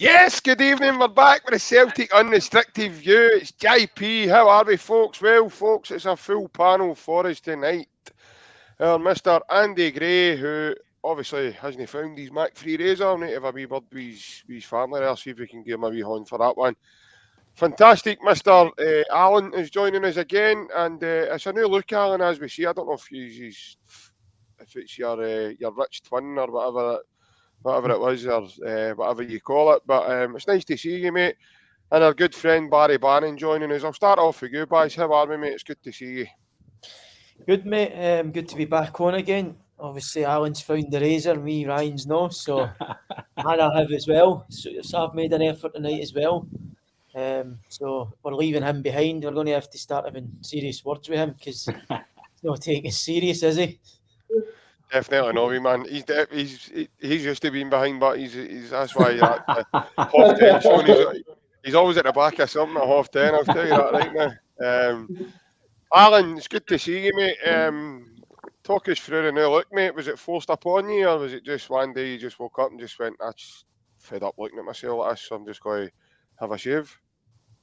Yes, good evening. We're back with a Celtic Unrestricted View. It's JP. How are we, folks? Well, folks, it's a full panel for us tonight. Mr. Andy Gray, who obviously hasn't found his Mac free razor. Need to have a wee word with his family there, see if we can give him a wee horn for that one. Fantastic. Mr. Alan is joining us again, and it's a new look, Alan, as we see. I don't know if it's your rich twin or whatever it was, or whatever you call it. But it's nice to see you, mate. And our good friend Barry Bannon joining us. I'll start off with you, boys. How are we, mate? It's good to see you. Good, mate. Good to be back on again. Obviously, Alan's found the razor, me, Ryan's no, so and I have as well. So I've made an effort tonight as well. So we're leaving him behind. We're going to have to start having serious words with him because he's not taking it serious, is he? Definitely no, man. He's used to being behind, but he's that's why half 10 showing he's always at the back of something at half 10. I'll tell you that right now. Alan, it's good to see you, mate. Talk us through the new look, mate. Was it forced upon you, or was it just one day you just woke up and just went, "I just fed up looking at myself like this, so I'm just going to have a shave"?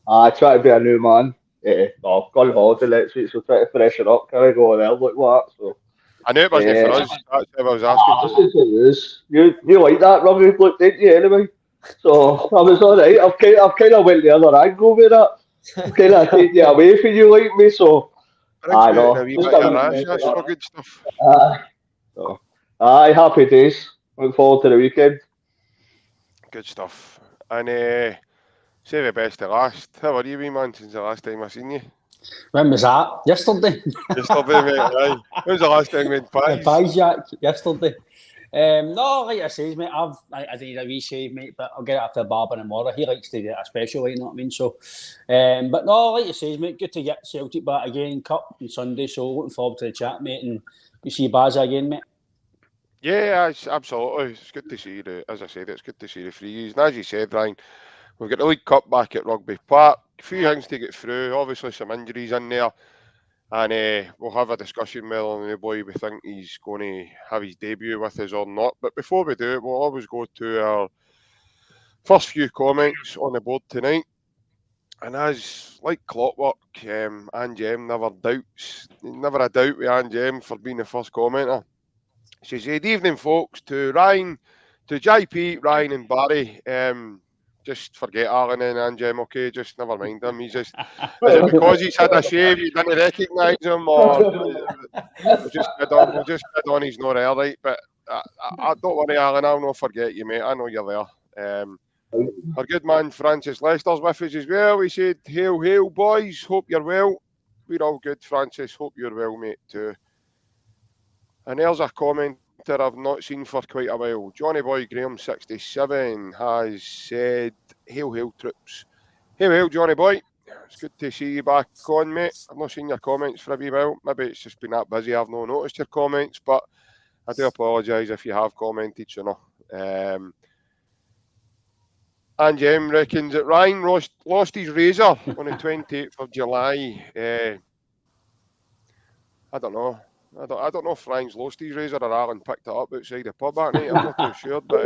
I try to be a new man. I've gone holiday next week, so try to freshen up. Can I go there look like that? So I knew it wasn't for us. That's what I was asking. it is. You like that rugby look, didn't you? Anyway, so I was all right. I've kind of went the other angle with that. Kind of taking you away from you like me. So I know. That's for good stuff. So, happy days. Look forward to the weekend. Good stuff. And say the best to last. How are you, wee man, since the last time I seen you? When was that? Yesterday. Yesterday, mate. Aye. When was the last time we went pies? Pies, Jack. Yesterday. No, like I say, mate, I did a wee shave, mate, but I'll get it after the barber tomorrow. He likes to get a special, like, you know what I mean? So, but no, like you say, mate, good to get Celtic back again, Cup on Sunday. So looking forward to the chat, mate, and you see Baz again, mate. Yeah, absolutely. It's good to see you. As I said, it's good to see the frees. And as you said, Ryan, we've got the League Cup back at Rugby Park. A few things to get through. Obviously, some injuries in there. And we'll have a discussion with on the boy we think he's going to have his debut with us or not. But before we do it, we'll always go to our first few comments on the board tonight. And as like clockwork, Anjem never a doubt with Anjem for being the first commenter. She said, "Evening, folks, to Ryan, to JP, Ryan and Barry. Just forget Alan and Anjem, okay? Just never mind him. He's just, is it because he's had a shave, you didn't recognise him, or we'll just get on, he's not there, right? But I don't worry, Alan, I'll not forget you, mate. I know you're there. Our good man Francis Lester's with us as well. He said, hail, hail, boys. Hope you're well. We're all good, Francis. Hope you're well, mate, too. And there's a commenter I've not seen for quite a while. Johnny Boy Graham 67 has said, hail, hail, troops. Hail, hail, Johnny Boy. It's good to see you back on, mate. I've not seen your comments for a wee while. Maybe it's just been that busy I've not noticed your comments, but I do apologise if you have commented, so no. And Jem reckons that Ryan lost his razor on the 28th of July. I don't know. I don't know if Ryan's lost his razor or Alan picked it up outside the pub that night. I'm not too sure, but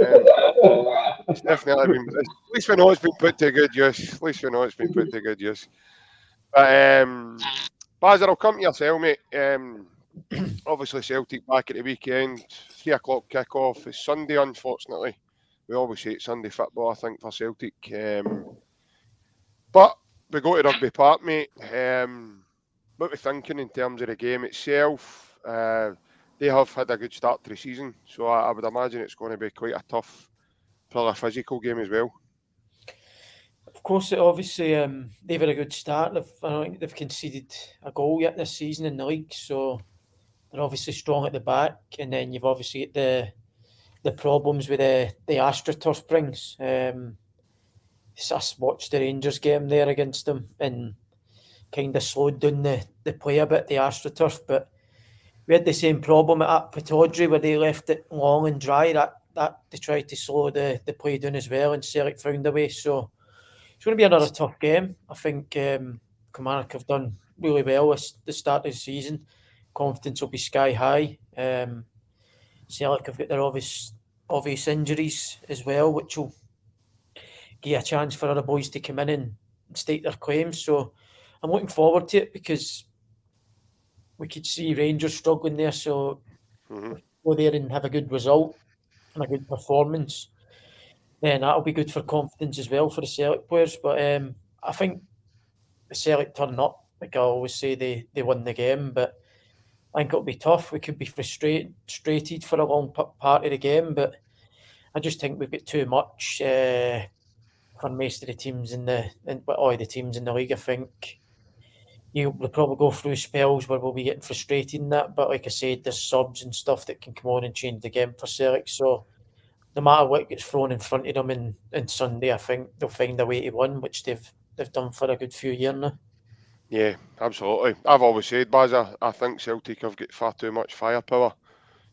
it's definitely been. At least we know it's been put to good use. But Bazzer, I'll come to yourself, mate. Obviously, Celtic back at the weekend. 3 o'clock kick-off. It's Sunday, unfortunately. We always say it's Sunday football, I think, for Celtic. But we go to Rugby Park, mate. What we're thinking in terms of the game itself, they have had a good start to the season, so I would imagine it's going to be quite a tough, probably a physical game as well. Of course, obviously, they've had a good start. I don't think they've conceded a goal yet this season in the league, so they're obviously strong at the back. And then you've obviously got the problems with the AstroTurf brings. I watched the Rangers game there against them and kind of slowed down the play a bit, the AstroTurf, but we had the same problem at Pataudry where they left it long and dry. That they tried to slow the play down as well, and Celtic found a way. So it's going to be another tough game. I think Kilmarnock have done really well at the start of the season. Confidence will be sky high. Celtic have got their obvious injuries as well, which will give a chance for other boys to come in and stake their claims. So I'm looking forward to it because we could see Rangers struggling there. So go there and have a good result and a good performance, then that'll be good for confidence as well for the Celtic players. But I think the Celtic turn up. Like I always say, they won the game, but I think it'll be tough. We could be frustrated for a long part of the game, but I just think we've got too much for most of the teams all the teams in the league. I think we'll probably go through spells where we'll be getting frustrated in that. But like I said, there's subs and stuff that can come on and change the game for Celtic. So no matter what gets thrown in front of them in Sunday, I think they'll find a way to win, which they've done for a good few years now. Yeah, absolutely. I've always said, Baz, I think Celtic have got far too much firepower.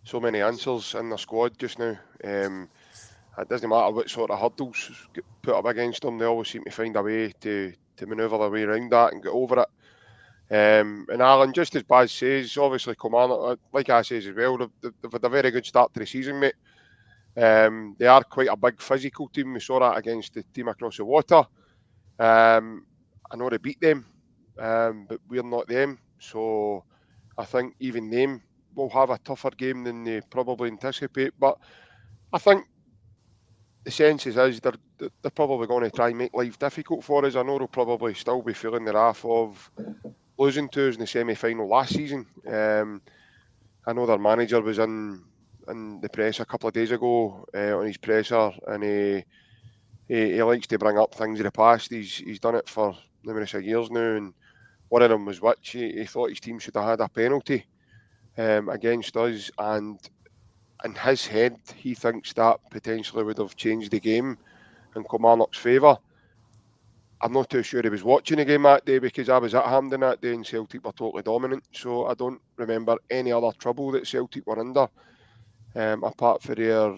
So many answers in their squad just now. It doesn't matter what sort of hurdles get put up against them, they always seem to find a way to manoeuvre their way around that and get over it. And Alan, just as Baz says, obviously Kilmarnock, like I says as well, they've had a very good start to the season, mate. They are quite a big physical team. We saw that against the team across the water. I know they beat them, but we're not them. So I think even them will have a tougher game than they probably anticipate. But I think the sense is they're probably going to try and make life difficult for us. I know they'll probably still be feeling the wrath of losing to us in the semi-final last season. I know their manager was in the press a couple of days ago on his presser, and he likes to bring up things of the past. He's done it for numerous years now, and one of them was which he thought his team should have had a penalty against us, and in his head he thinks that potentially would have changed the game in Kilmarnock's favour. I'm not too sure he was watching the game that day because I was at Hampden that day and Celtic were totally dominant, so I don't remember any other trouble that Celtic were under apart for their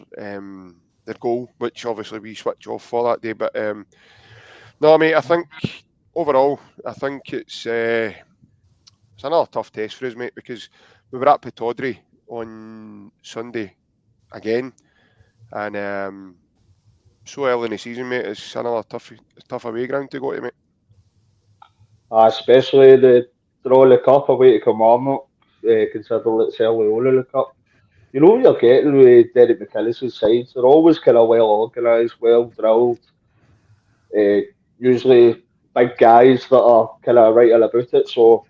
goal, which obviously we switch off for that day. But no, mate, I think overall, I think it's another tough test for us, mate, because we were at Pittodrie on Sunday again, and so early in the season, mate, it's another tough away ground to go to, mate. Especially the draw the cup away to Kilmarnock, considering it's early on in the cup. You know what you're getting with Derek McInnes' sides. They're always kind of well organised, well drilled. Usually big guys that are kind of right about it. So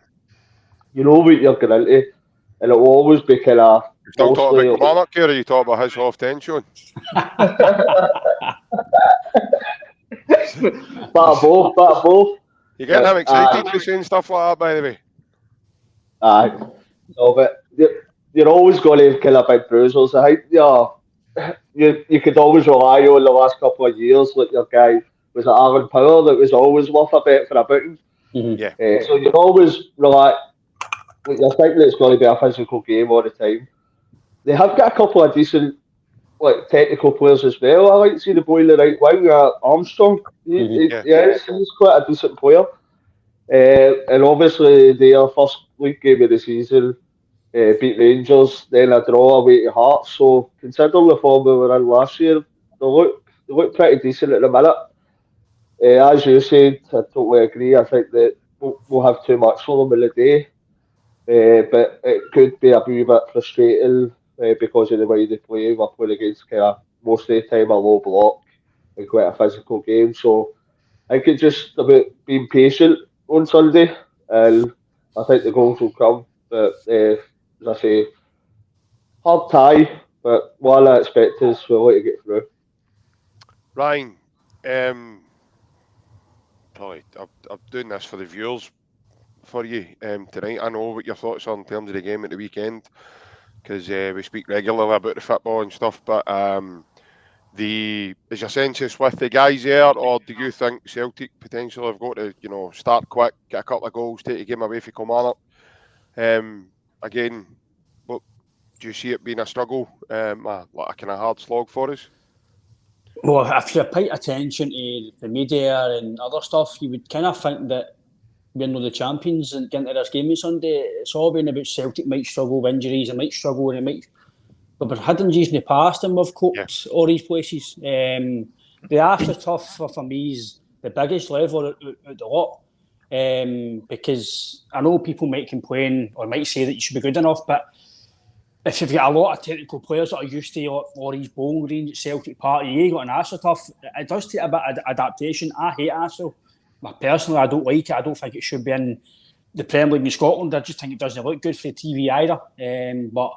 you know what you're going into, and it'll always be kind of. You're still talking about Kilmarnock here, or are you talking about his half tension? both. You getting him excited for saying stuff like that, by the way? Aye. No, but you're always going to kind of big bruisers. I think you could always rely on the last couple of years, like your guy was at Aaron Power, that was always worth a bet for a booking. Yeah. So you always rely. You're thinking it's going to be a physical game all the time. They have got a couple of decent, technical players as well. I like to see the boy in the right wing, Armstrong. He's quite a decent player. And obviously their first league game of the season beat Rangers, then a draw away to Hearts. So considering the form we were in last year, they look pretty decent at the minute. As you said, I totally agree. I think that we'll have too much for them in the day. But it could be a wee bit frustrating because of the way they play. We're playing against kind of most of the time a low block and quite a physical game. So I think it's just about being patient on Sunday, and I think the goals will come. But as I say, hard tie, but what I expect is we'll let it get through. Ryan, probably I'm doing this for the viewers for you tonight. I know what your thoughts are in terms of the game at the weekend, because we speak regularly about the football and stuff, but is your census with the guys there, or do you think Celtic potentially have got to start quick, get a couple of goals, take a game away from Kilmarnock? Again, what do you see it being a struggle, a kind of hard slog for us? Well, if you pay attention to the media and other stuff, you would kind of think that we're not the champions and getting to this game on Sunday. It's all been about Celtic might struggle with injuries and might struggle, and it might. But we've had injuries in the past and we've coped all these places. the AstroTurf for me is the biggest level out the lot. Because I know people might complain or might say that you should be good enough, but if you've got a lot of technical players that are used to all these bowling greens at Celtic Park, you got an AstroTurf, it does take a bit of adaptation. I hate Astro. Personally, I don't like it. I don't think it should be in the Premier League in Scotland. I just think it doesn't look good for the TV either. But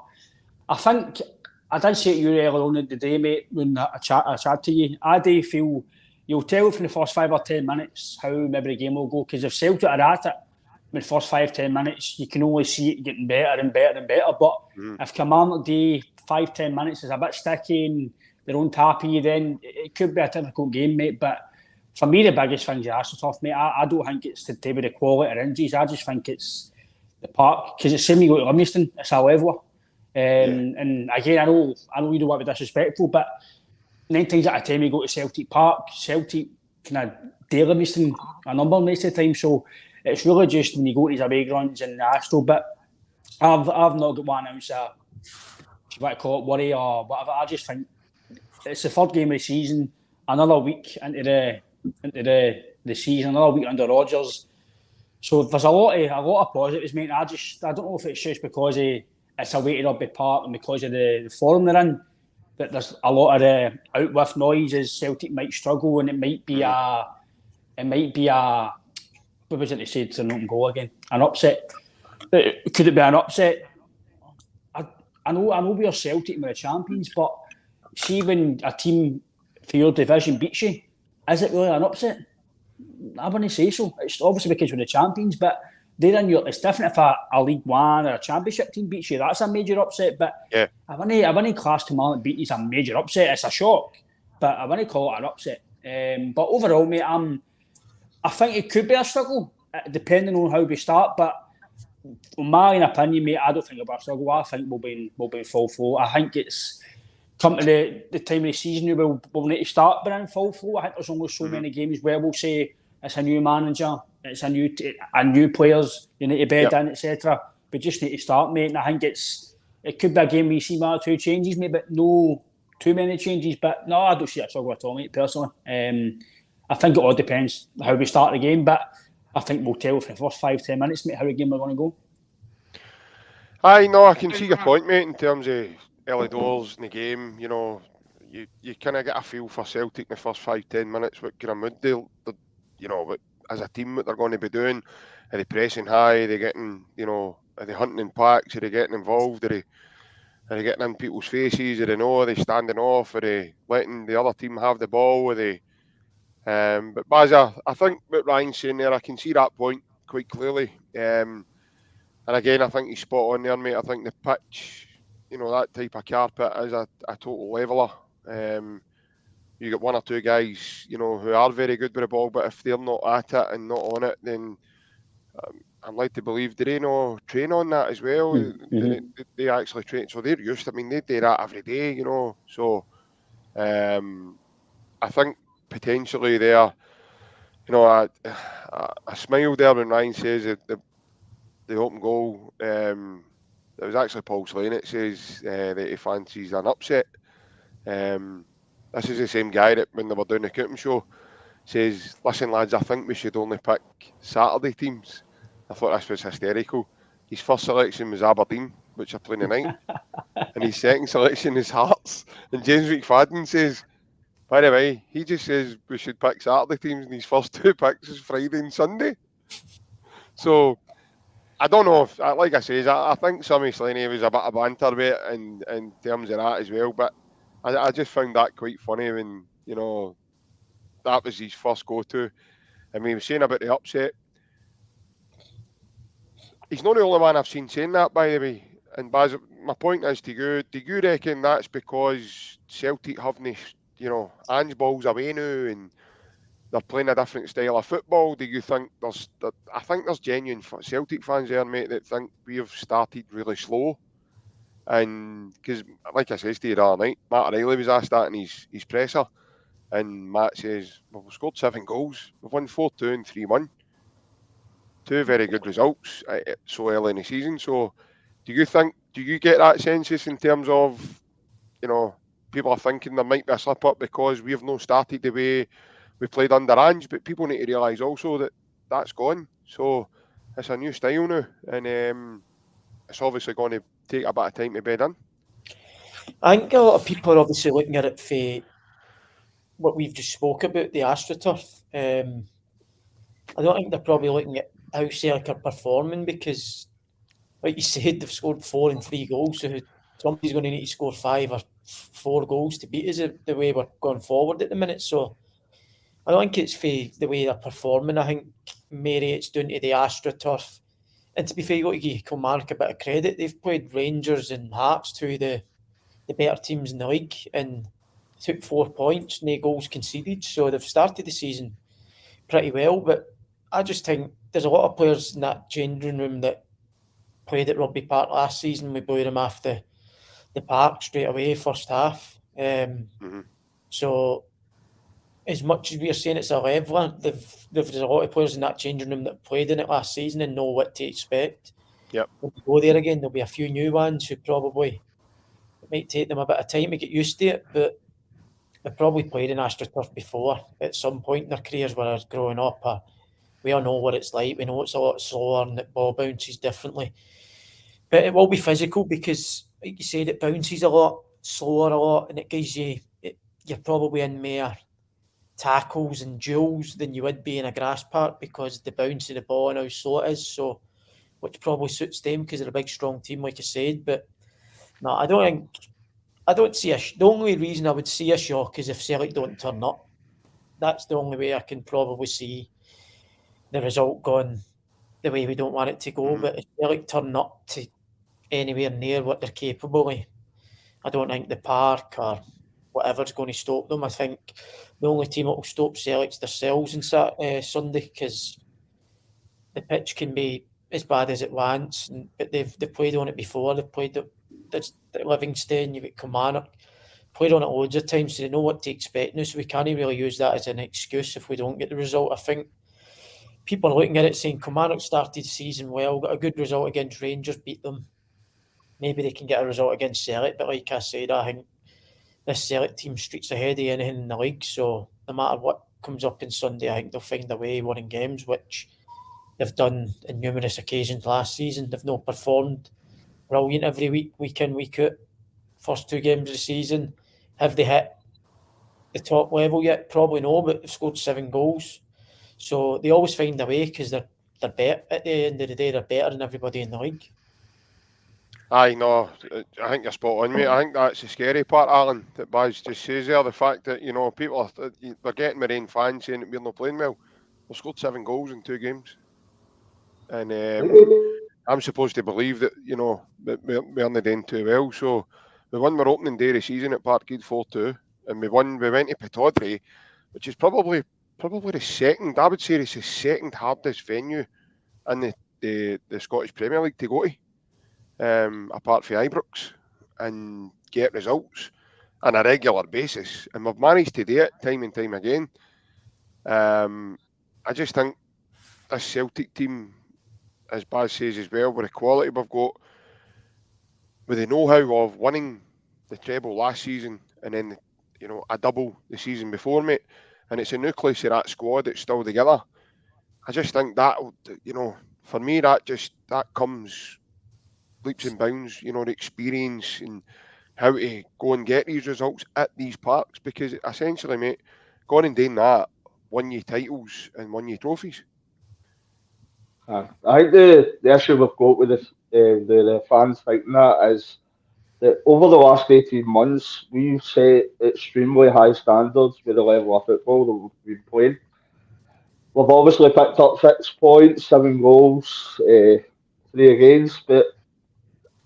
I think, I did say to you earlier on in the day, mate, when I chat to you, I do feel you'll tell from the first 5 or 10 minutes how maybe the game will go. Because if Celtic are at it in the first 5-10 minutes, you can only see it getting better and better and better. But if Kilmarnock do 5-10 minutes is a bit sticky and they're on top of you, then it could be a difficult game, mate. But for me, the biggest thing is the AstroTurf, mate. I don't think it's to do with the quality or injuries. I just think it's the park. Because it's the same you go to Livingston, it's a leveler. And again, I know you don't want to be disrespectful, but 9 times out of 10 you go to Celtic Park, Celtic kind of dare Livingston a number most of the time. So it's really just when you go to these away grounds and the Astro. But I've not got one ounce of, if you want to call it, worry or whatever. I just think it's the third game of the season, another week into the season, another week under Rodgers. So there's a lot of positives, mate. I don't know if it's just because it's away to Rugby Park and because of the form they're in, that there's a lot of out with noise as Celtic might struggle, and it might be a what was it they said to not go again? An upset. Could it be an upset? I know we are Celtic and we're the champions, but see when a team for your division beats you, is it really an upset? I wouldn't say so. It's obviously because we're the champions, but they're in your. It's different if a League One or a Championship team beats you. That's a major upset. But yeah, I wouldn't class Kilmarnock beating is a major upset. It's a shock, but I wouldn't call it an upset. But overall, mate, I think it could be a struggle depending on how we start. But in my opinion, mate, I don't think it'll be a struggle. I think we'll be in full flow. I think it's come to the time of the season we'll need to start being in full flow. I think there's only so many games where we'll say it's a new manager, it's a new players, you need to bed in, etc. We just need to start, mate. And I think it could be a game where you see 1 or 2 changes, mate, but no too many changes. But no, I don't see a struggle at all, mate, personally. I think it all depends how we start the game, but I think we'll tell for the first 5-10 minutes, mate, how the game we're going to go. I can see your point, mate, in terms of early doors in the game. You know, you kind of get a feel for Celtic in the first 5-10 minutes, what kind of mood they're you know, but as a team, what they're going to be doing. Are they pressing high? Are they getting, you know, are they hunting in packs? Are they getting involved? Are they getting in people's faces? Are they standing off? Are they letting the other team have the ball? Are they? But Bazza, I think what Ryan's saying there, I can see that point quite clearly. And again, I think he's spot on there, mate. I think the pitch, you know, that type of carpet is a total leveller. You get 1 or 2 guys, you know, who are very good with the ball, but if they're not at it and not on it, then I'd like to believe they train on that as well. Mm-hmm. They actually train, so they're used. I mean, they do that every day, you know. So I think potentially there, you know, I smiled there when Ryan says that the open goal. It was actually Paul Slane. It says that he fancies an upset. This is the same guy that when they were doing the Coopham show says, "Listen, lads, I think we should only pick Saturday teams." I thought this was hysterical. His first selection was Aberdeen, which are playing tonight, and his second selection is Hearts. And James McFadden says, by the way, he just says we should pick Saturday teams, and his first 2 picks is Friday and Sunday. So I don't know if, like I say, I think Sammy Slaney was a bit of banter with it in terms of that as well, but I just found that quite funny when, you know, that was his first go-to. I mean, he was saying about the upset. He's not the only one I've seen saying that, by the way. And Baz, my point is to you, do you reckon that's because Celtic haven't, you know, Ange Ball's away now and they're playing a different style of football? Do you think I think there's genuine Celtic fans there, mate, that think we have started really slow. And because, like I said to you the other night, Matt O'Reilly was asked that in his presser, and Matt says, well, we've scored 7 goals. We've won 4-2 and 3-1. 2 very good results so early in the season. So do you get that census in terms of, you know, people are thinking there might be a slip up because we've not started the way we played under Ange, but people need to realise also that that's gone. So it's a new style now, and it's obviously going to take a bit of time to bed in. I think a lot of people are obviously looking at it for what we've just spoke about, the AstroTurf. I don't think they're probably looking at how Celtic are performing because, like you said, they've scored 4 and 3 goals, so somebody's going to need to score 5 or 4 goals to beat us the way we're going forward at the minute. So I don't think it's for the way they're performing. I think maybe it's down to the AstroTurf. And to be fair, you've got to give Kilmarnock a bit of credit. They've played Rangers and Hearts, two of the better teams in the league, and took 4 points, no goals conceded. So they've started the season pretty well. But I just think there's a lot of players in that changing room that played at Rugby Park last season. We blew them off the park straight away, first half. So as much as we are saying it's a leveler, there's a lot of players in that changing room that played in it last season and know what to expect. Yep. When we go there again, there'll be a few new ones who probably, it might take them a bit of time to get used to it, but they've probably played in AstroTurf before at some point in their careers, whether it's growing up or we all know what it's like. We know it's a lot slower and the ball bounces differently. But it will be physical because, like you said, it bounces a lot, slower a lot, and it gives you, you're probably in more tackles and duels than you would be in a grass park because the bounce of the ball and how slow it is. So, which probably suits them because they're a big, strong team, like I said. But no, I don't see the only reason I would see a shock is if Celtic don't turn up. That's the only way I can probably see the result going the way we don't want it to go. But if Celtic turn up to anywhere near what they're capable of, I don't think the park or whatever's going to stop them. I think the only team that will stop Celtic's themselves on Sunday because the pitch can be as bad as it wants. But they've played on it before. They've played at Livingston, you've got Kilmarnock, played on it loads of times, so they know what to expect now. So we can't really use that as an excuse if we don't get the result. I think people are looking at it saying Kilmarnock started the season well, got a good result against Rangers, beat them. Maybe they can get a result against Celtic, but like I said, I think this Celtic team streets ahead of anything in the league. So no matter what comes up on Sunday, I think they'll find a way winning games, which they've done on numerous occasions last season. They've not performed brilliant every week in, week out. First 2 games of the season. Have they hit the top level yet? Probably no, but they've scored 7 goals. So they always find a way because they're better. At the end of the day, they're better than everybody in the league. Aye, no, I think you're spot on, mate. I think that's the scary part, Alan, that Baz just says there. The fact that, people they're getting Marine fans saying that we're not playing well. We've scored 7 goals in 2 games. And I'm supposed to believe that, that we're not doing too well. So we won our opening day of the season at Parkhead 4-2. And we went to Pittodrie, which is probably the second, I would say it's the second hardest venue in the Scottish Premier League to go to. Apart from Ibrox, and get results on a regular basis, and we've managed to do it time and time again. I just think this Celtic team, as Baz says as well, with the quality we've got, with the know-how of winning the treble last season and then a double the season before, mate, and it's a nucleus of that squad that's still together. I just think that, for me, that comes leaps and bounds, the experience and how to go and get these results at these parks, because essentially, mate, going and doing that won you titles and won you trophies. I think the issue we've got with the fans thinking that is that over the last 18 months, we've set extremely high standards with the level of football that we've been playing. We've obviously picked up 6 points, 7 goals, 3 against, but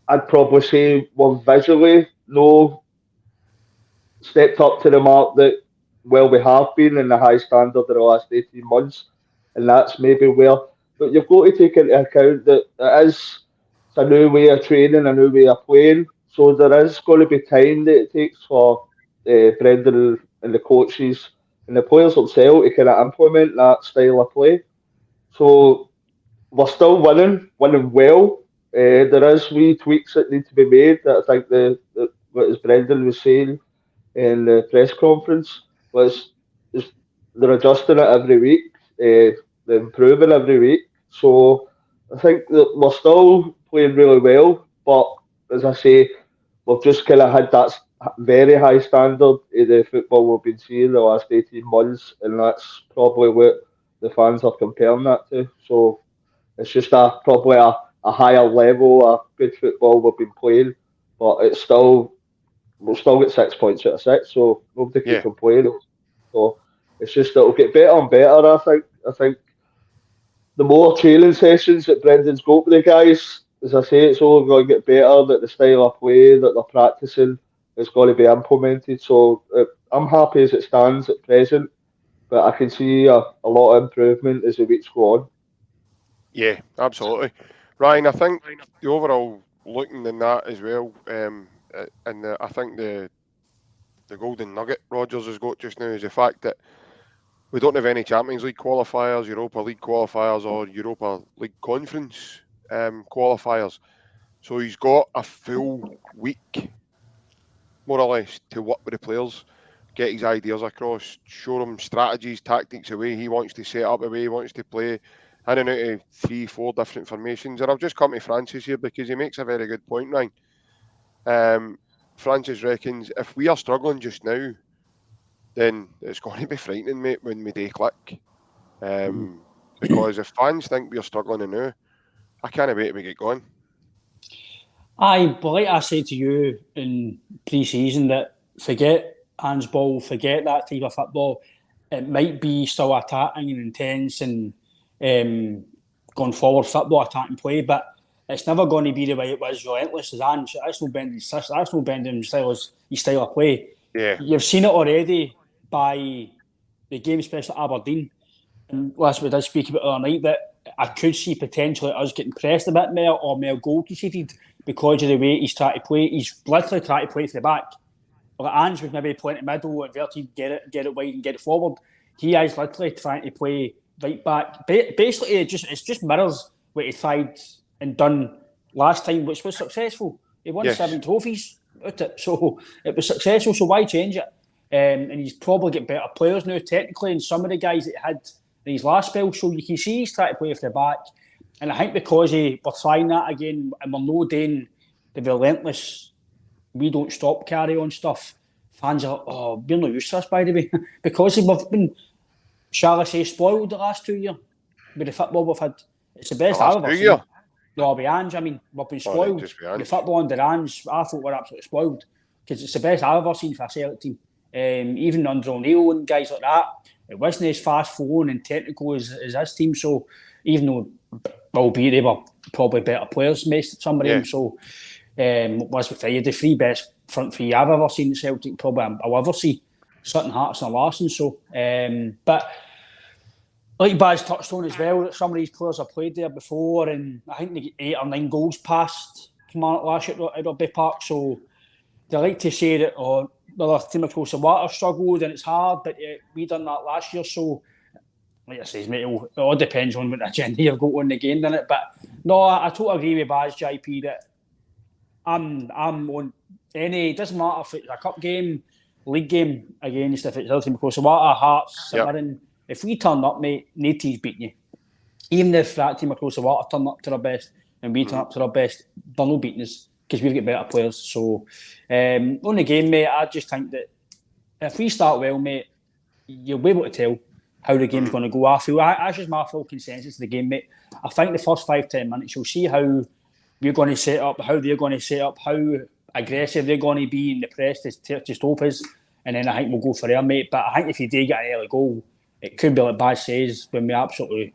I'd probably say we're visually no stepped up to the mark that we have been in the high standard of the last 18 months. And that's maybe where, but you've got to take into account that it's a new way of training, a new way of playing. So there is going to be time that it takes for Brendan and the coaches and the players themselves to kind of implement that style of play. So we're still winning well. There is wee tweaks that need to be made. I think what as Brendan was saying, in the press conference was they're adjusting it every week, they're improving every week. So I think that we're still playing really well, but as I say, we've just kind of had that very high standard of the football we've been seeing the last 18 months, and that's probably what the fans are comparing that to. So it's just probably a higher level of good football we've been playing, but it's still we've still got 6 points out of 6, so nobody can Yeah. complain. So it's just it'll get better and better. I think the more training sessions that Brendan's got with the guys, as I say, it's all going to get better. That the style of play that they're practicing is going to be implemented. So I'm happy as it stands at present, but I can see a lot of improvement as the weeks go on. Yeah, absolutely. Ryan, I think the overall looking in that as well, I think the golden nugget Rodgers has got just now is the fact that we don't have any Champions League qualifiers, Europa League qualifiers, or Europa League Conference qualifiers. So he's got a full week, more or less, to work with the players, get his ideas across, show them strategies, tactics, the way he wants to set up, the way he wants to play, in and out of 3-4 different formations. And I've just come to Francis here because he makes a very good point, Ryan. Francis reckons if we are struggling just now, then it's going to be frightening, mate, when we do click. Because if fans think we're struggling now, I can't wait till we get going. Aye, but like I said to you in pre-season, that forget handsball, forget that type of football. It might be still attacking and intense and going forward football, attacking play, but it's never going to be the way it was relentless as Ange. That's no bending his style of play. Yeah. You've seen it already by the game, especially at Aberdeen. And last week I did speak about it the other night, that I could see potentially us getting pressed a bit more or more goal conceded because of the way he's trying to play. He's literally trying to play for the back. Like Ange would maybe play in the middle, inverted, get it wide and get it forward. He is literally trying to play right back. Basically, it's just mirrors what he tried and done last time, which was successful. He won 7 trophies with it, so it was successful. So why change it? And he's probably got better players now, technically, and some of the guys that he had in his last spell. So you can see he's trying to play for the back. And I think because we're trying that again, and we're not doing the relentless, we don't stop carry on stuff, fans are, we're not used to this, by the way. Because we've been, shall I say, spoiled the last 2 years with the football we've had. It's the best I've ever seen. No, with Ange, I mean, we've been spoiled. The football under Ange, I thought we're absolutely spoiled. Because it's the best I've ever seen for a Celtic team. Even under O'Neill and guys like that, it wasn't as fast flowing and technical as his team. So even though, albeit they were probably better players, some of them. So was with the 3 best front 3 I've ever seen at Celtic, probably I'll ever see. Sutton, Hartson and Larson. So, but like Baz touched on as well, that some of these players have played there before, and I think they get 8 or 9 goals past Kilmarnock last year at Rugby Park. So they like to say that the other team across the water struggled and it's hard, but we done that last year. So, like I say, mate, it all depends on what agenda you've got on the game, doesn't it? But no, I totally agree with Baz, JP, that I'm on any. It doesn't matter if it's a cup game, league game against, if it's other team across the water, Hearts, St. If we turn up, mate, no team's beating you. Even if that team across the water turn up to their best and we turn up to their best, they're no beating us because we've got better players. So on the game, mate, I just think that if we start well, mate, you'll be able to tell how the game's going to go. I feel that's just my full consensus of the game, mate. I think the first 5-10 minutes, you'll see how we're going to set up, how they're going to set up, how aggressive they're going to be in the press to stop us, and then I think we'll go for there, mate. But I think if you do get an early goal, it could be like Baz says, when we absolutely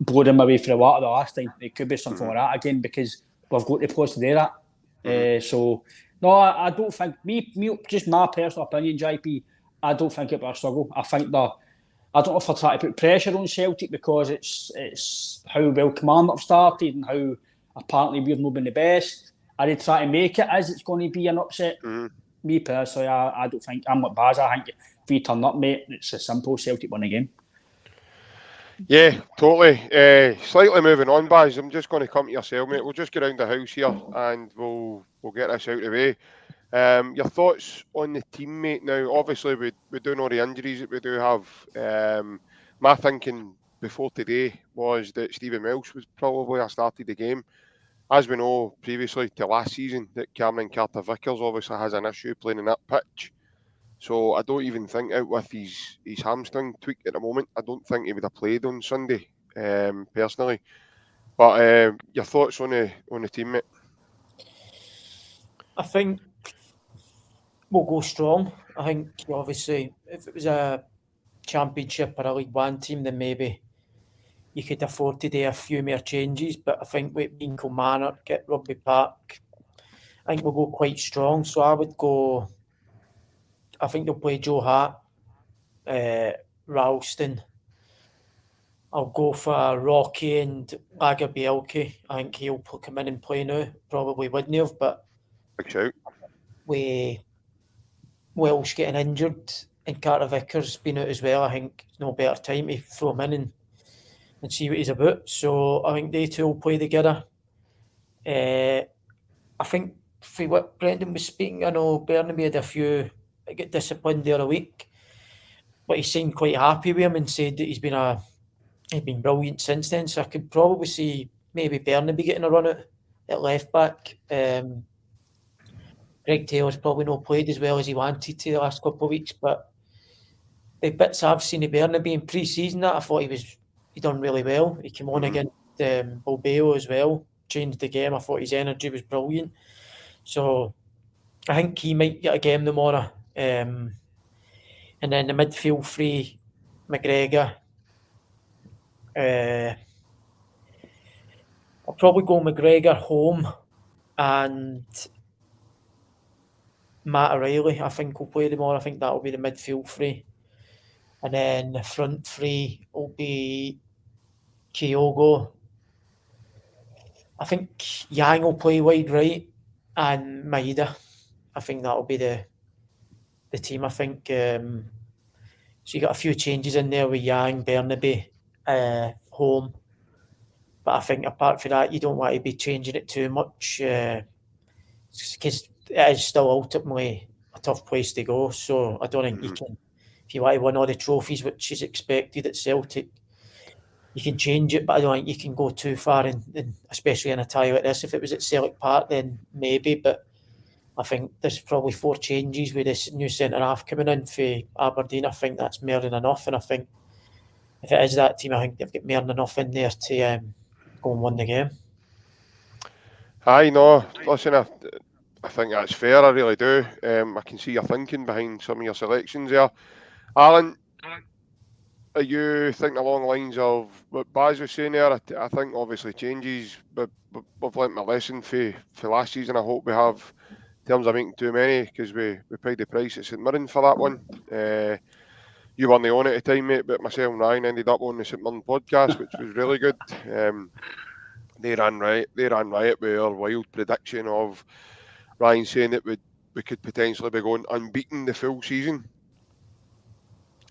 blow them away for the water the last time. It could be something like that again, because we've got the players to do that. So, no, I don't think, me, just my personal opinion, JP, I don't think it'll be a struggle. I think I don't know if they're trying to put pressure on Celtic because it's how well Kilmarnock have started and how apparently we've not been the best. Are they trying to make it as it's going to be an upset? Me personally, I don't think. I'm like Baz. I think if we turn up, mate, it's a simple Celtic win again. Yeah, totally. Slightly moving on, Baz. I'm just going to come to yourself, mate. We'll just get round the house here and we'll get this out of the way. Your thoughts on the team, mate? Now, obviously, we do know the injuries that we do have. My thinking before today was that Stephen Welsh was probably have started the game. As we know previously to last season, that Cameron Carter-Vickers obviously has an issue playing in that pitch. So I don't even think out with his hamstring tweak at the moment, I don't think he would have played on Sunday, personally. But your thoughts on the team, mate? I think we'll go strong. I think obviously if it was a Championship or a League One team, then maybe you could afford to do a few more changes. But I think with being Kilmarnock at Rugby Park, I think we'll go quite strong. So I would go. I think they'll play Joe Hart, Ralston. I'll go for Rocky and Lagerbielke. I think he'll come in and play now. Probably wouldn't have, but Big shout. with Welsh getting injured and Carter Vickers being out as well, I think it's no better time to throw him in and see what he's about. So I think they two will play together. I think for what Brendan was speaking, I know Bernaby had a few get disciplined the other week, but he seemed quite happy with him and said that he's been brilliant since then. So I could probably see maybe Bernaby getting a run at left back. Greg Taylor's probably not played as well as he wanted to the last couple of weeks, but the bits I've seen of Bernaby in pre-season, that I thought he done really well. He came on against Bilbao as well, changed the game. I thought his energy was brilliant. So I think he might get a game tomorrow. And then the midfield three, McGregor. I'll probably go McGregor, Home, and Matt O'Reilly. I think will play tomorrow. I think that will be the midfield three. And then the front three will be Kyogo. I think Yang will play wide right and Maeda. I think that will be the team. I think so. You got a few changes in there with Yang, Bernaby, Home. But I think apart from that, you don't want to be changing it too much because it is still ultimately a tough place to go. So I don't think you can, if you want to win all the trophies, which is expected at Celtic, you can change it, but I don't think you can go too far, and especially in a tie like this. If it was at Celtic Park, then maybe, but I think there's probably 4 changes with this new centre-half coming in for Aberdeen. I think that's more than enough, and I think if it is that team, I think they've got more than enough in there to go and win the game. Aye, no, listen, I think that's fair, I really do. I can see your thinking behind some of your selections there. Alan, are you thinking along the lines of what Baz was saying there? I think obviously changes, but we've learnt my lesson for last season. I hope we have, in terms of making too many, because we paid the price at St Mirren for that one. You weren't on at the time, mate, but myself and Ryan ended up on the St Mirren podcast, which was really good. They ran riot with our wild prediction of Ryan saying that we could potentially be going unbeaten the full season,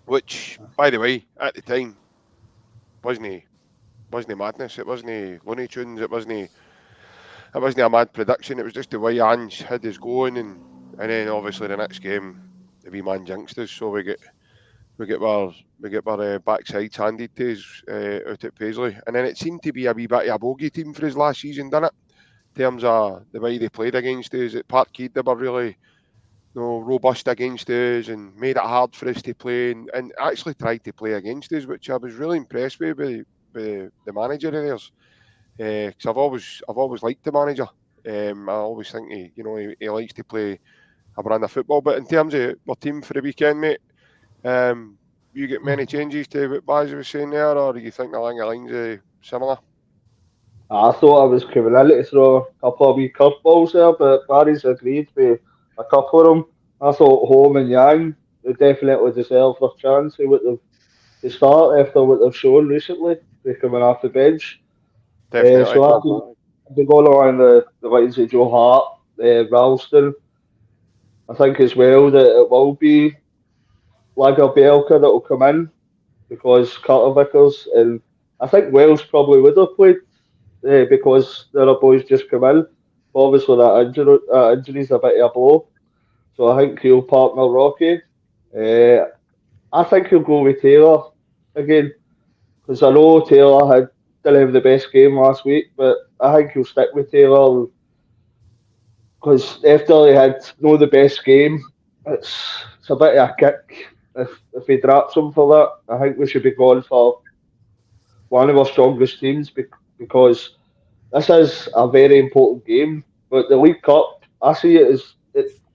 which, by the way, at the time wasn't madness. It wasn't Looney Tunes. It wasn't a mad prediction. It was just the way Ange had us going, and then obviously the next game, the wee man jinxed us, so we get our backsides handed to us out at Paisley, and then it seemed to be a wee bit of a bogey team for us last season, didn't it? In terms of the way they played against us at Parkhead, they were really robust against us and made it hard for us to play, and actually tried to play against us, which I was really impressed with the manager of theirs. Because I've always liked the manager. I always think he likes to play a brand of football. But in terms of our team for the weekend, mate, you get many changes to what Baz was saying there, or do you think along the lines are similar? I thought I was coming in to throw a couple of wee curveballs there, but Barry's agreed with a couple of them. I thought Home and Yang they definitely deserve their chance to start after what they've shown recently. They're coming off the bench. Definitely. So I've been going along the lines of Joe Hart, Ralston. I think as well that it will be Lagerbielke that will come in because Carter Vickers and I think Welsh probably would have played because the other boys just come in. Obviously that injury's a bit of a blow. So I think he'll partner Rocky. I think he'll go with Taylor again, because I know Taylor didn't have the best game last week, but I think he'll stick with Taylor because after he had no the best game, it's a bit of a kick if he drops him for that. I think we should be going for one of our strongest teams because this is a very important game. But the League Cup, I see it as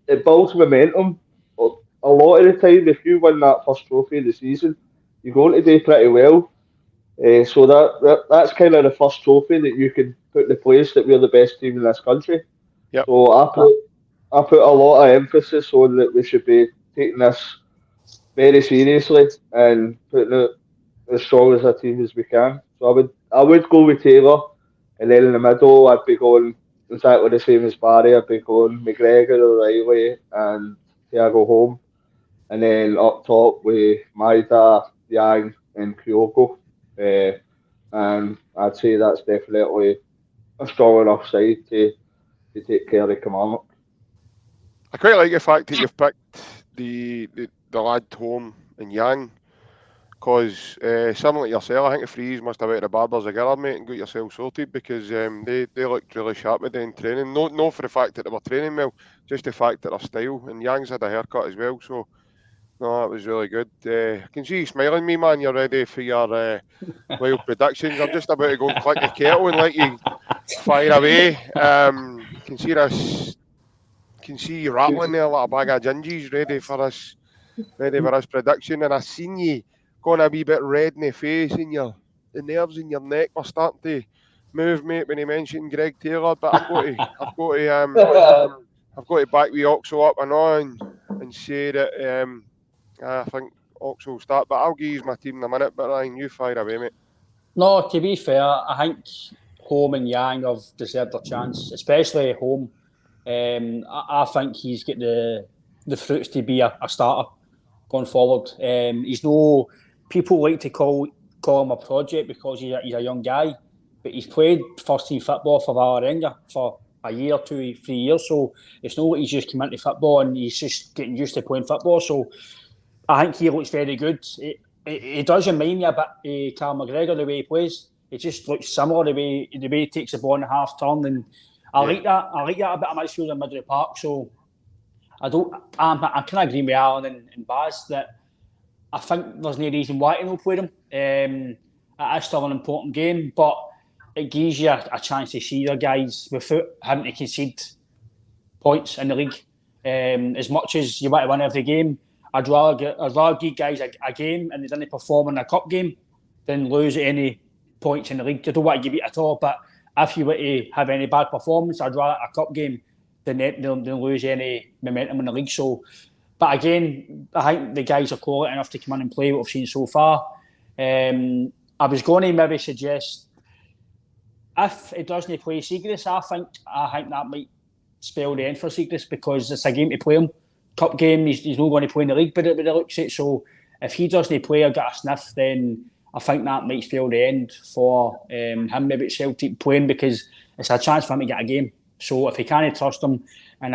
it builds momentum. A lot of the time, if you win that first trophy of the season, you're going to do pretty well. So that's kind of the first trophy that you can put in the place that we're the best team in this country. Yep. So I put a lot of emphasis on that we should be taking this very seriously and putting it as strong as a team as we can. So I would go with Taylor, and then in the middle I'd be going exactly the same as Barry. I'd be going McGregor, O'Reilly, and Thiago Home, and then up top with Maida, Yang, and Kyogo. And I'd say that's definitely a strong enough side to take care of Kilmarnock. I quite like the fact that you've picked the lad Home and Yang, because similar to yourself, I think the Freeze must have went to the barbers again, mate, and got yourself sorted, because they looked really sharp with them training. No for the fact that they were training well, just the fact that their style, and Yang's had a haircut as well, so no, that was really good. I can see you smiling, me man. You're ready for your wild predictions. I'm just about to go and click the kettle and let you fire away. Can see this. Can see you rattling there like a bag of gingies, ready for this prediction. And I seen you going a wee bit red in the face, and the nerves in your neck were starting to move, mate, when he mentioned Greg Taylor. But I've got to back the Oxo up and say that I think Oxo will start. But I'll give you my team in a minute. But Ryan, you fire away, mate. No, to be fair, I think Home and Yang have deserved their chance, especially Home. I think he's got the fruits to be a starter going forward. He's no people like to call him a project because he's a young guy, but he's played first team football for Valerenga for a year or 2, 3 years. So it's not like he's just come into football and he's just getting used to playing football. So I think he looks very good. He does remind me a bit of Carl McGregor, the way he plays. It just looks similar the way he takes the ball in a half turn, and I like that. I like that a bit of midfield in middle of the park. So I kind of agree with Alan and Baz that I think there's no reason why to not play them. It is still an important game, but it gives you a chance to see your guys without having to concede points in the league. As much as you want to win every game, I'd rather give guys a game and they didn't perform in a cup game than lose any points in the league. I don't want to give it at all, but if you were to have any bad performance, I'd rather a cup game than lose any momentum in the league. So, but again, I think the guys are quality enough to come in and play what we've seen so far. I was going to maybe suggest if it doesn't play Siegrist, I think that might spell the end for Siegrist because it's a game to play him. Cup game, he's not going to play in the league, but it looks it. So if he doesn't play or get a sniff, then I think that might spell the end for him maybe at Celtic playing because it's a chance for him to get a game. So if he can't trust him in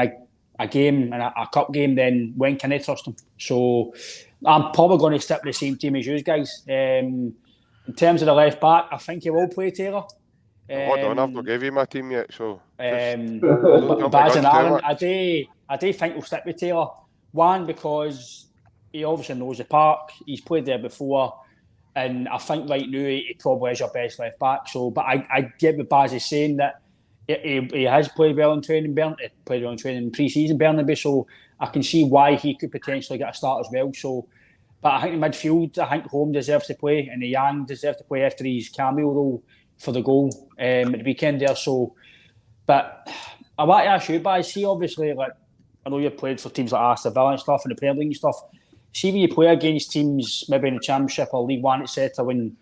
a game, in a cup game, then when can he trust him? So I'm probably going to stick with the same team as you guys. In terms of the left back, I think he will play Taylor. Hold on, I've not given you my team yet, so. Baz and Aaron, I do think we'll stick with Taylor. One, because he obviously knows the park. He's played there before. And I think right now he probably is your best left back. So, but I get what Baz is saying that he has played well in training. Played well in training in pre-season Bernabeu. So I can see why he could potentially get a start as well. So, but I think in midfield, I think Home deserves to play, and the Yang deserves to play after his cameo role for the goal at the weekend there. So, but I want to ask you, Baz. See, obviously, like I know you've played for teams like Aston Villa and stuff, and the Premier League and stuff. See when you play against teams maybe in the Championship or League One, etc., when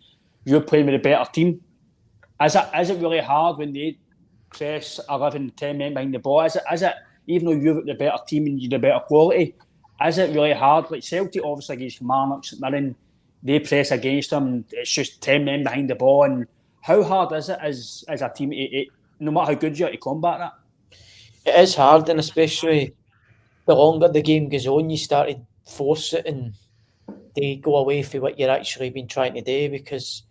you're playing with a better team, is it really hard when they press 11, 10 men behind the ball? Is it even though you've got the better team and you're the better quality, is it really hard? Like Celtic, obviously against Kilmarnock, they press against them. It's just 10 men behind the ball. And how hard is it as a team, no matter how good you are, to combat that? It is hard, and especially the longer the game goes on, you start to force it and they go away from what you're actually been trying to do, because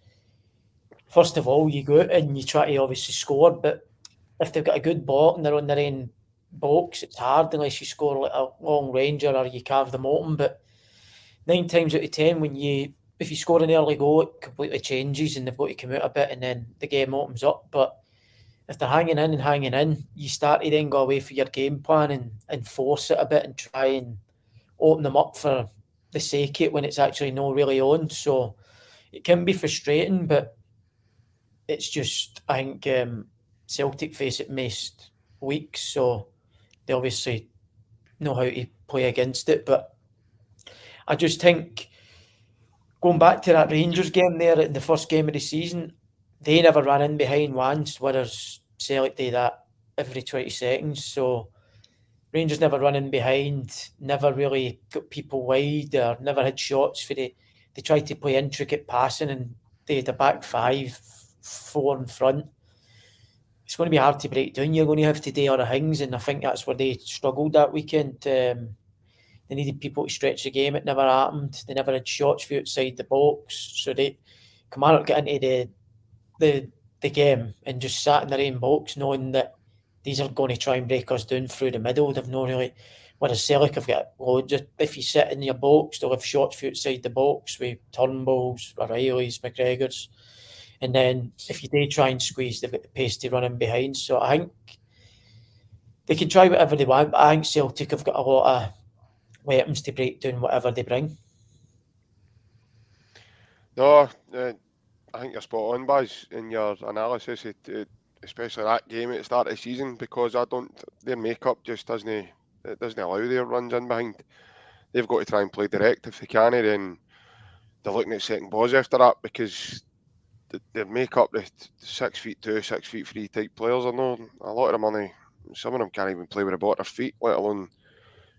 first of all, you go out and you try to obviously score, but if they've got a good ball and they're on their own box, it's hard unless you score like a long ranger or you carve them open. But 9 times out of 10, if you score an early goal, it completely changes and they've got to come out a bit and then the game opens up. But if they're hanging in, you start to then go away for your game plan and force it a bit and try and open them up for the sake of it when it's actually not really on. So it can be frustrating, but it's just, I think Celtic face it most weeks, so they obviously know how to play against it. But I just think, going back to that Rangers game there in the first game of the season, they never ran in behind once, whereas Celtic do that every 20 seconds. So Rangers never run in behind, never really got people wide, or never had shots for they tried to play intricate passing and they had a back 5, 4 in front. It's going to be hard to break down. You're going to have to do other things, and I think that's where they struggled that weekend. They needed people to stretch the game. It never happened. They never had shots for outside the box. So Kilmarnock got into the game and just sat in their own box, knowing that these are going to try and break us down through the middle. They've not really. Whereas Celtic have got loads. If you sit in your box, they'll have shots for outside the box with Turnbulls, O'Reillys, McGregors. And then if you do try and squeeze, they've got the pace to run in behind. So I think they can try whatever they want, but I think Celtic have got a lot of weapons to break down whatever they bring. No, I think you're spot on, Baz, in your analysis, especially that game at the start of the season, because their makeup just doesn't allow their runs in behind. They've got to try and play direct if they can, then they're looking at setting balls after that, because the makeup, the 6'2", 6'3" type players are no, a lot of them money. Some of them can't even play with the ball at their feet, let alone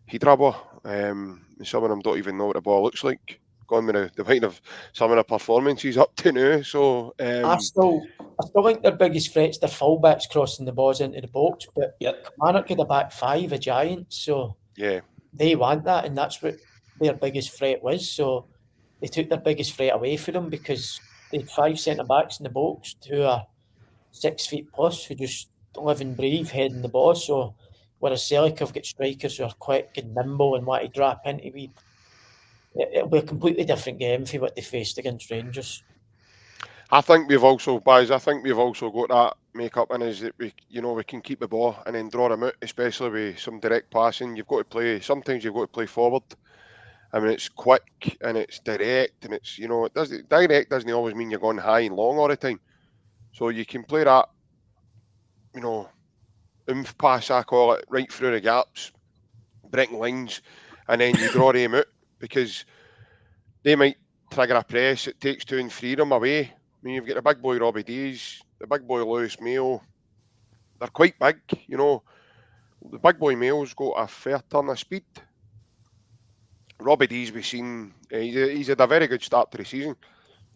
header ball. Some of them don't even know what the ball looks like. Gone with the mind of some of the performances up to now. So I still think their biggest threat's their fullbacks crossing the balls into the box, but Kilmarnock had a back 5, a giant, so yeah, they want that, and that's what their biggest threat was. So they took their biggest threat away from them, because they had 5 centre backs in the box who are 6 feet plus, who just live and breathe heading the ball. So whereas Celtic have got strikers who are quick and nimble and want to drop into it'll be a completely different game for what they faced against Rangers. I think we've also got that make-up in is that we can keep the ball and then draw them out, especially with some direct passing. Sometimes you've got to play forward. I mean, it's quick and it's direct, and it's, direct doesn't always mean you're going high and long all the time. So you can play that, oomph pass, I call it, right through the gaps, breaking lines, and then you draw them out, because they might trigger a press. It takes 2 and 3 of them away. I mean, you've got the big boy Robbie Dees, the big boy Lewis Mayo. They're quite big, The big boy Mayo's got a fair ton of speed. Robbie Dees, we've seen, he's had a very good start to the season,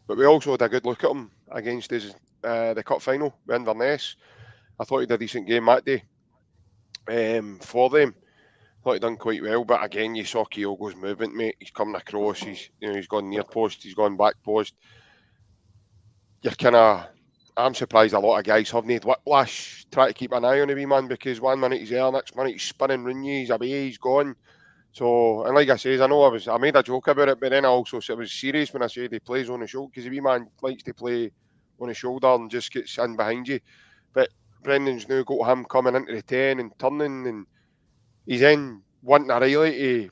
but we also had a good look at him against the cup final with Inverness. I thought he did a decent game that day for them. Thought he done quite well, but again, you saw Kyogo's movement, mate. He's coming across. He's gone near post. He's gone back post. I'm surprised a lot of guys haven't had whiplash. Try to keep an eye on the wee man, because 1 minute he's there, next minute he's spinning round you, he's away, he's gone. So, and like I says, I made a joke about it, but then I also said it was serious when I said he plays on the shoulder, because the wee man likes to play on the shoulder and just gets in behind you. But Brendan's now got him coming into the 10 and turning, and he's then wanting O'Reilly to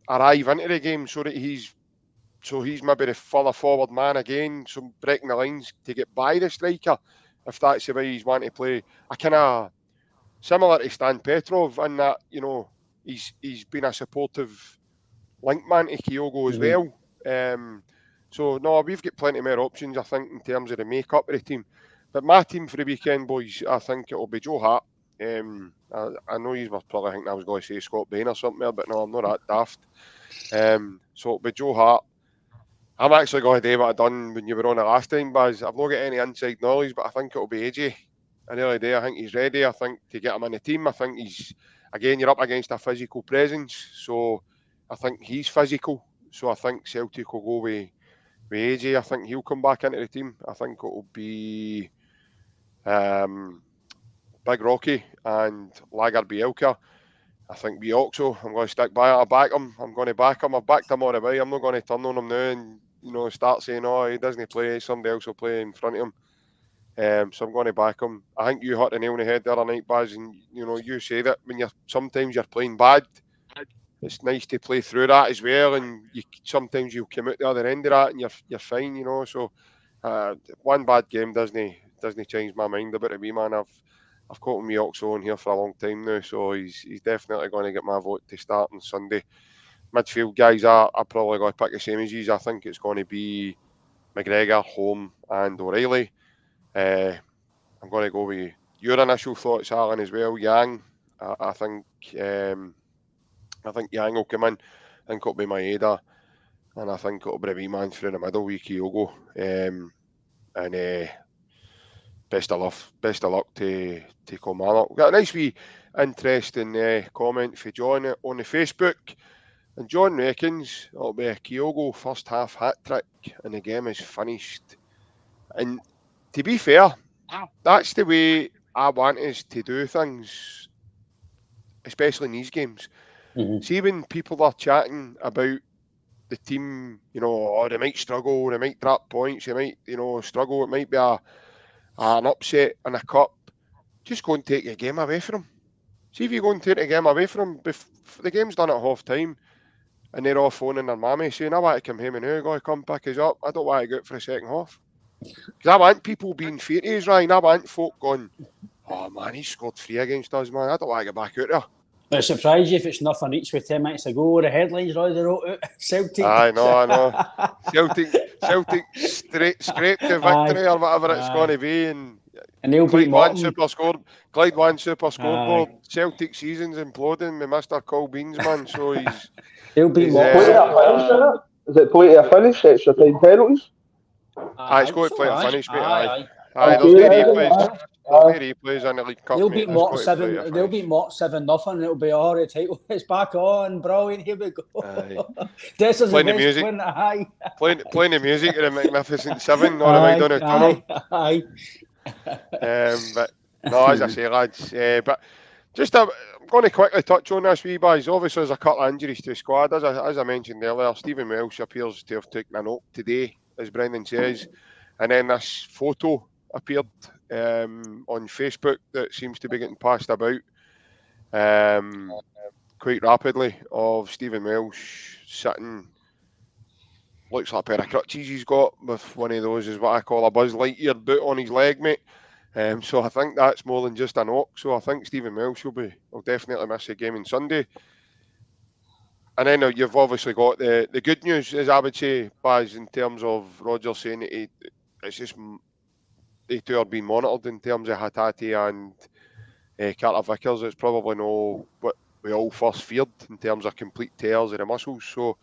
arrive into the game so he's maybe the further forward man again, so breaking the lines to get by the striker, if that's the way he's wanting to play. I kind of similar to Stan Petrov in that, he's been a supportive link man to Kyogo as well. So no, we've got plenty more options, I think, in terms of the make-up of the team. But my team for the weekend, boys, I think it'll be Joe Hart. I know you were probably thinking I was going to say Scott Bain or something there, but no, I'm not that daft. So it'll be Joe Hart. I'm actually going to do what I done when you were on it last time, Baz. I've not got any inside knowledge, but I think it'll be AJ. I really do. I think he's ready. I think to get him in the team, I think again, you're up against a physical presence. So I think he's physical. So I think Celtic will go with AJ. I think he'll come back into the team. I think it will be Big Rocky and Lagerbielke. I think Bioxo, I'm going to stick by it. I back him. I'm going to back him. I've backed him all the way. I'm not going to turn on him now and start saying, oh, he doesn't play. Somebody else will play in front of him. So I'm going to back him. I think you hit the nail on the head the other night, Baz, and you say that when sometimes you're playing bad, it's nice to play through that as well, and sometimes you'll come out the other end of that and you're fine, So one bad game doesn't change my mind about the wee man. I've caught me Oxo on here for a long time now, so he's definitely going to get my vote to start on Sunday. Midfield guys, I'm probably going to pick the same as you. I think it's going to be McGregor, Holm, and O'Reilly. I'm going to go with your initial thoughts, Alan, as well. Yang, I think Yang will come in. I think it'll be Maeda, and I think it'll be a wee man through the middle with Kyogo. And best of luck to Kilmarnock. We've got a nice wee interesting comment for John on the Facebook. And John reckons it'll be a Kyogo first half hat-trick and the game is finished. And to be fair, that's the way I want us to do things, especially in these games. Mm-hmm. See, when people are chatting about the team, oh, they might struggle, they might drop points, they might, struggle, it might be an upset in a cup, just go and take your game away from them. See if you go and take the game away from them, the game's done at half time and they're all phoning their mammy saying, I want to come home and now, got to come pick us up. I don't want to go out for a second half. Because I want people being furious, Ryan. I want folk going, oh man, he scored 3 against us, man. I don't want to get back out there. But it surprised you if it's nothing each with 10 minutes ago. The headlines already wrote out Celtic. I know. Celtic scraped the victory or whatever it's going to be. And they'll beat Morton. Clyde won super scoreboard. Celtic season's imploding with Mr. Cole Beans, man. So they'll beat Morton. Is it play to a finish? Extra time penalties? It's going to play to finish, mate. Aye. There's no replays. There'll be replays in the League Cup. They'll beat Morton 7-0. It'll be all the title. It's back on. Brilliant. Here we go. Playing the music. Playing the music of the Magnificent Seven or the McDonald Tunnel. Aye. But no, as I say, lads. But just I'm going to quickly touch on this wee boys. Obviously, there's a couple of injuries to the squad. As I mentioned earlier, Stephen Welsh appears to have taken a knock today, as Brendan says. And then this photo appeared on Facebook that seems to be getting passed about quite rapidly of Stephen Welsh sitting, looks like a pair of crutches he's got with one of those, is what I call a Buzz Lightyear boot on his leg, mate. So I think that's more than just a knock. So I think Stephen Welsh will definitely miss the game on Sunday. And then you've obviously got the good news, as I would say, Baz, in terms of Roger saying that it's just they two are being monitored in terms of HATATE and Carter Vickers. It's probably not what we all first feared in terms of complete tears of the muscles. So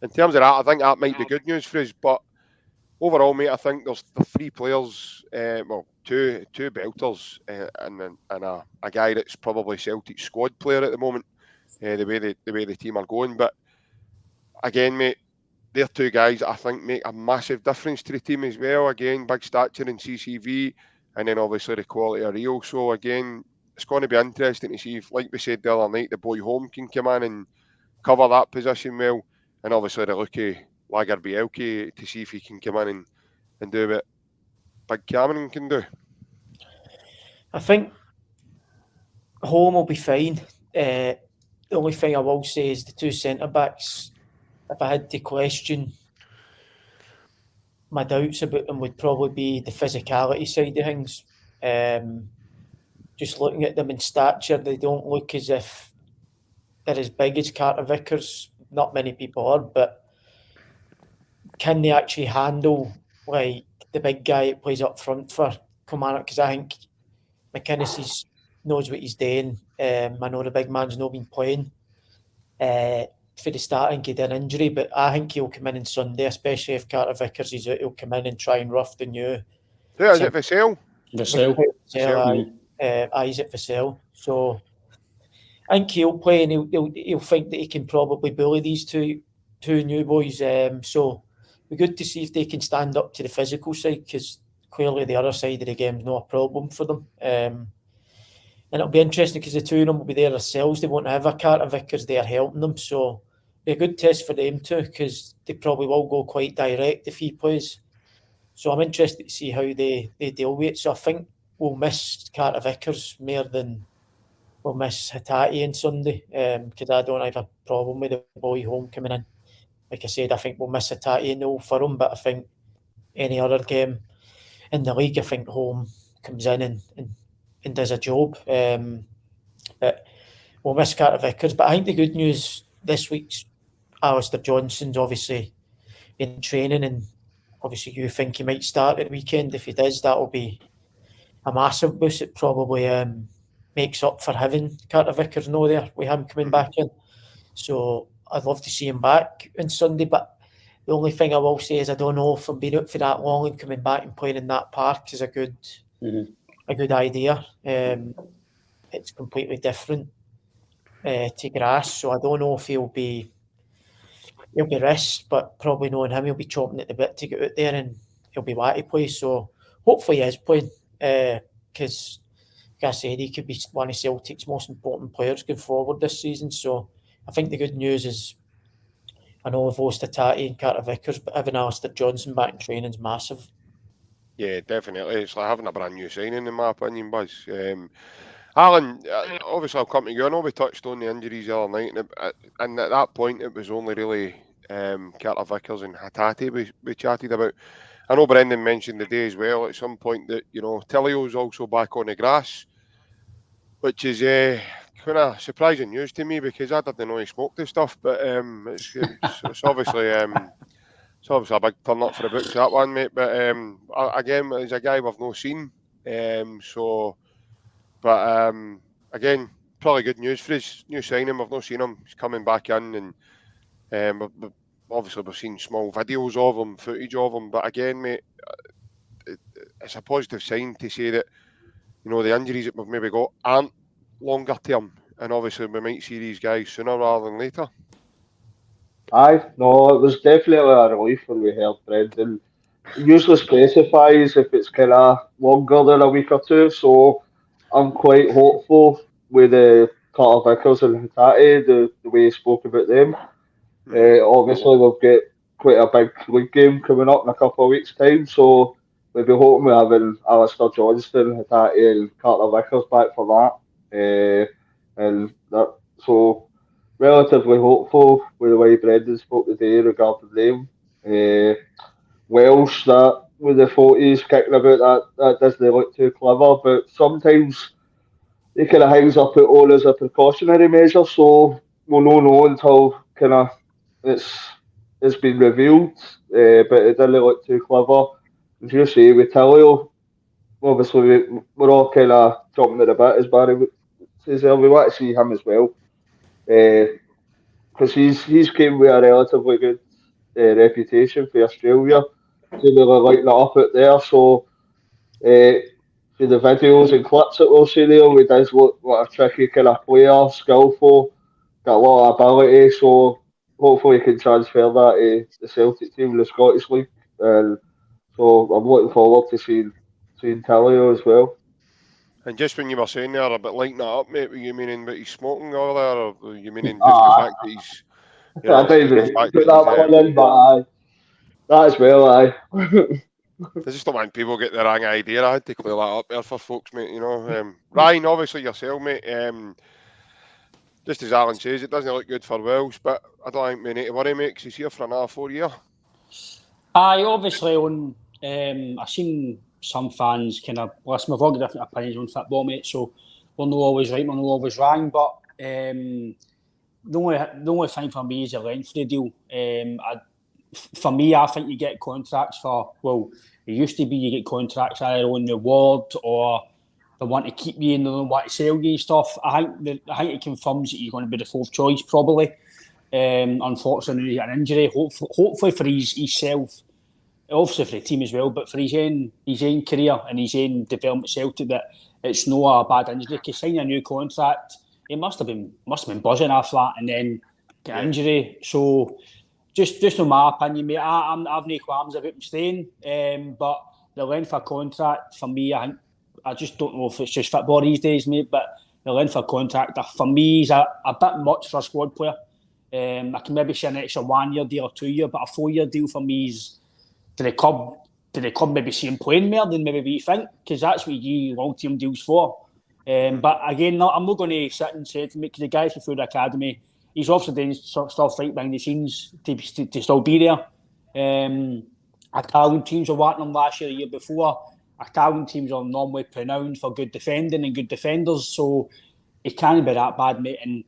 in terms of that, I think that might be good news for us. But overall, mate, I think there's the 3 players, two belters and a guy that's probably Celtic's squad player at the moment, the way the team are going. But again, mate, they're 2 guys I think make a massive difference to the team as well. Again, big stature in CCV, and then obviously the quality of Rio. So again, it's going to be interesting to see if, like we said the other night, the boy Home can come in and cover that position well, and obviously the lucky Lagerbielke to see if he can come in and do what Big Cameron can do. I think Home will be fine. The only thing I will say is the 2 centre-backs, if I had to question my doubts about them, would probably be the physicality side of things. Just looking at them in stature, they don't look as if they're as big as Carter Vickers. Not many people are, but can they actually handle like the big guy that plays up front for Kilmarnock? Because I think McInnes knows what he's doing. I know the big man's not been playing for the start and get an injury, but I think he'll come in on Sunday, especially if Carter Vickers is out. He'll come in and try and rough the new. Who is it, Vassell? Vassell. He's at Vassell. So I think he'll play, and he'll think that he can probably bully these two new boys. So we're good to see if they can stand up to the physical side, because clearly the other side of the game is not a problem for them. And it'll be interesting because the two of them will be there themselves. They won't have a Carter Vickers there helping them. So it'll be a good test for them too, because they probably will go quite direct if he plays. So I'm interested to see how they deal with it. So I think we'll miss Carter Vickers more than we'll miss HATATE on Sunday, because I don't have a problem with the boy home coming in. Like I said, I think we'll miss HATATE and all for him, but I think any other game in the league, I think home comes in and does a job. But we'll miss Carter Vickers. But I think the good news this week's Alistair Johnson's obviously in training, and obviously you think he might start at the weekend. If he does, that'll be a massive boost. It probably makes up for having Carter Vickers no there with him coming back in. So I'd love to see him back on Sunday, but the only thing I will say is I don't know if him being out for that long and coming back and playing in that park is a good idea. It's completely different to grass, so I don't know if he'll be risked, but probably knowing him, he'll be chopping at the bit to get out there, and he'll be wanting to play. So hopefully he is playing, because like I said, he could be one of Celtic's most important players going forward this season. So I think the good news is, I know we've lost HATATE and Carter Vickers, but having Alistair Johnson back in training is massive. Yeah, definitely. It's like having a brand new signing, in my opinion, Buzz. Alan, obviously I'll come to you. I know we touched on the injuries the other night, and at that point it was only really Carter Vickers and HATATE we chatted about. I know Brendan mentioned today as well at some point that, you know, Tillio's also back on the grass, which is kind of surprising news to me, because I didn't know he smoked this stuff. But it's obviously it's obviously a big turn up for the books, that one, mate. But again, he's a guy we've not seen. Again, probably good news for his new signing. We've not seen him. He's coming back in, and obviously we've seen small videos of him, footage of him. But again, mate, it's a positive sign to say that, you know, the injuries that we've maybe got aren't longer term, and obviously we might see these guys sooner rather than later. Aye, no, it was definitely a relief when we heard Brendan. He usually specifies if it's kind of longer than a week or two, so I'm quite hopeful with the Carter Vickers and HATATE, the way he spoke about them. Obviously, we've got quite a big league game coming up in a couple of weeks' time, so we'll be hoping we're having Alistair Johnston, HATATE, and Carter Vickers back for that. So relatively hopeful with the way Brendan spoke today regarding them. Welsh, that with the 40s kicking about, that doesn't look too clever, but sometimes he kind of hangs up it all as a precautionary measure, so we'll not know until kind of it's been revealed, but it didn't look too clever. As you say, with Tillio, obviously we're all kind of jumping at the bit, as Barry says there. We want to see him as well, because he's came with a relatively good reputation for Australia. They really lighting it up out there, so for the videos and clips that we'll see there, he does look like a tricky kind of player, skillful, got a lot of ability, so hopefully he can transfer that to the Celtic team in the Scottish League. And so I'm looking forward to seeing Tillio as well. And just when you were saying there about lighting that up, mate, were you meaning about he's smoking over there, or were you meaning just the fact that he's... You know, I don't even put that one in, but aye. That as well, aye. I just don't want people get the wrong idea. I had to clear that up there for folks, mate, you know. Ryan, obviously yourself, mate, just as Alan says, it doesn't look good for Welsh, but I don't think we need to worry, mate, because he's here for another 4 years. Aye, obviously, I've seen some fans kind of, listen, we've all got different opinions on football, mate, so we're not always right, we're not always wrong, but the only thing for me is the length of the deal. For me, I think you get contracts for, well, it used to be you get contracts either on reward or they want to keep you and they don't want to sell you and stuff. I think it confirms that you're going to be the fourth choice, probably. Unfortunately, he got an injury. Hopefully for himself, obviously for the team as well, but for his own career and his own development Celtic, that it's not a bad injury. He can sign a new contract he must have been buzzing off that, and then get injury. So just in my opinion, mate, I've no qualms about him staying. But the length of contract for me, I just don't know if it's just football these days, mate. But the length of contract for me is a bit much for a squad player. I can maybe see an extra 1 year deal or 2 year, but a 4 year deal for me is to the club maybe see him playing more than maybe we think, because that's what you long term deals for. But again, I'm not going to sit and say to me, because the guys through the academy, he's obviously doing stuff right behind the scenes to still be there. Italian teams were wanting him last year, the year before. Italian teams are normally renowned for good defending and good defenders, so it can't be that bad, mate. And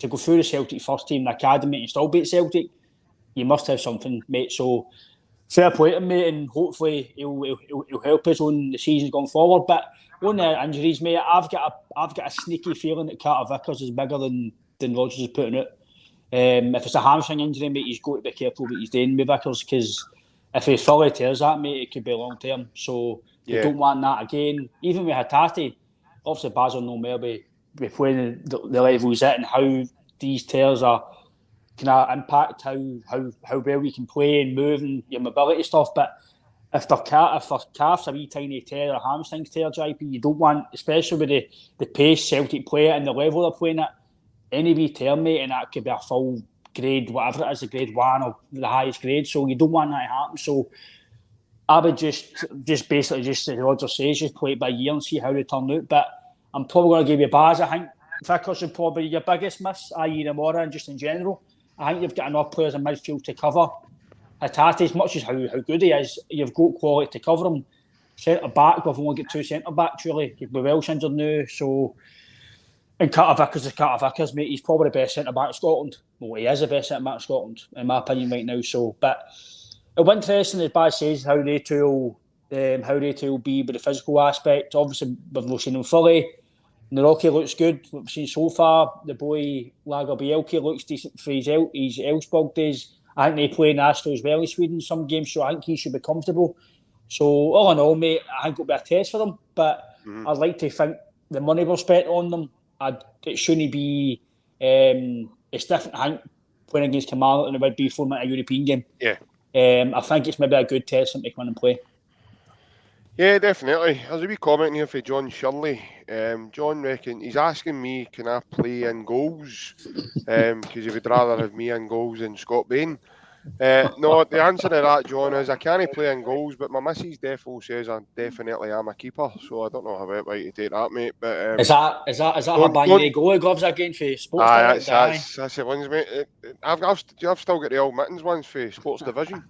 to go through the Celtic first team, the academy, and still beat Celtic, you must have something, mate. So fair play to him, mate, and hopefully he'll help us on the season going forward. But on the injuries, mate, I've got a sneaky feeling that Carter Vickers is bigger than Rodgers is putting out. If it's a hamstring injury, mate, he's got to be careful what he's doing with Vickers, because if he fully tears that, mate, it could be long term. So you don't want that again. Even with HATATE, obviously Basel no more be playing the level he's at, and how these tears are kind of impact how well you can play and move and your mobility stuff. But if their calf's a wee tiny tear or hamstring tear, JP, you don't want, especially with the pace Celtic play at and the level they're playing at, any wee tear, mate, and that could be a full grade, whatever it is, a grade 1 or the highest grade. So you don't want that to happen. So I would just basically, just as Roger says, just play it by ear and see how they turn out. But I'm probably going to give you Baz. I think Vickers is probably your biggest miss, i.e. Namora, and just in general. I think you've got enough players in midfield to cover HATATE, as much as how good he is. You've got quality to cover him. Centre back, we've only got 2 centre backs really. You've got Welsh injured now, so. And Carter Vickers is Carter Vickers, mate. He's probably the best centre back in Scotland. Well, he is the best centre back in Scotland, in my opinion, right now. So, but it'll be interesting, as Baz says, how they two will be with the physical aspect. Obviously, we've not seen them fully. NAWROCKI looks good. What we've seen so far, the boy Lagerbielke looks decent for his Elfsborg days. I think they play Nashville as well in Sweden some games, so I think he should be comfortable. So, all in all, mate, I think it'll be a test for them. But I'd like to think the money we've spent on them, it shouldn't be. It's different, I think, playing against Kamala than it would be for them at a European game. Yeah. I think it's maybe a good test for them to come in and play. Yeah, definitely. There's a wee comment here for John Shirley. John reckon he's asking me, can I play in goals? Because he would rather have me in goals than Scott Bain. No, the answer to that, John, is I can't play in goals, but my missus defo says I definitely am a keeper. So I don't know how right to take that, mate. But is that her binary goalie gloves again for Sports? That's the ones, mate. I've still got the old mittens ones for Sports Division.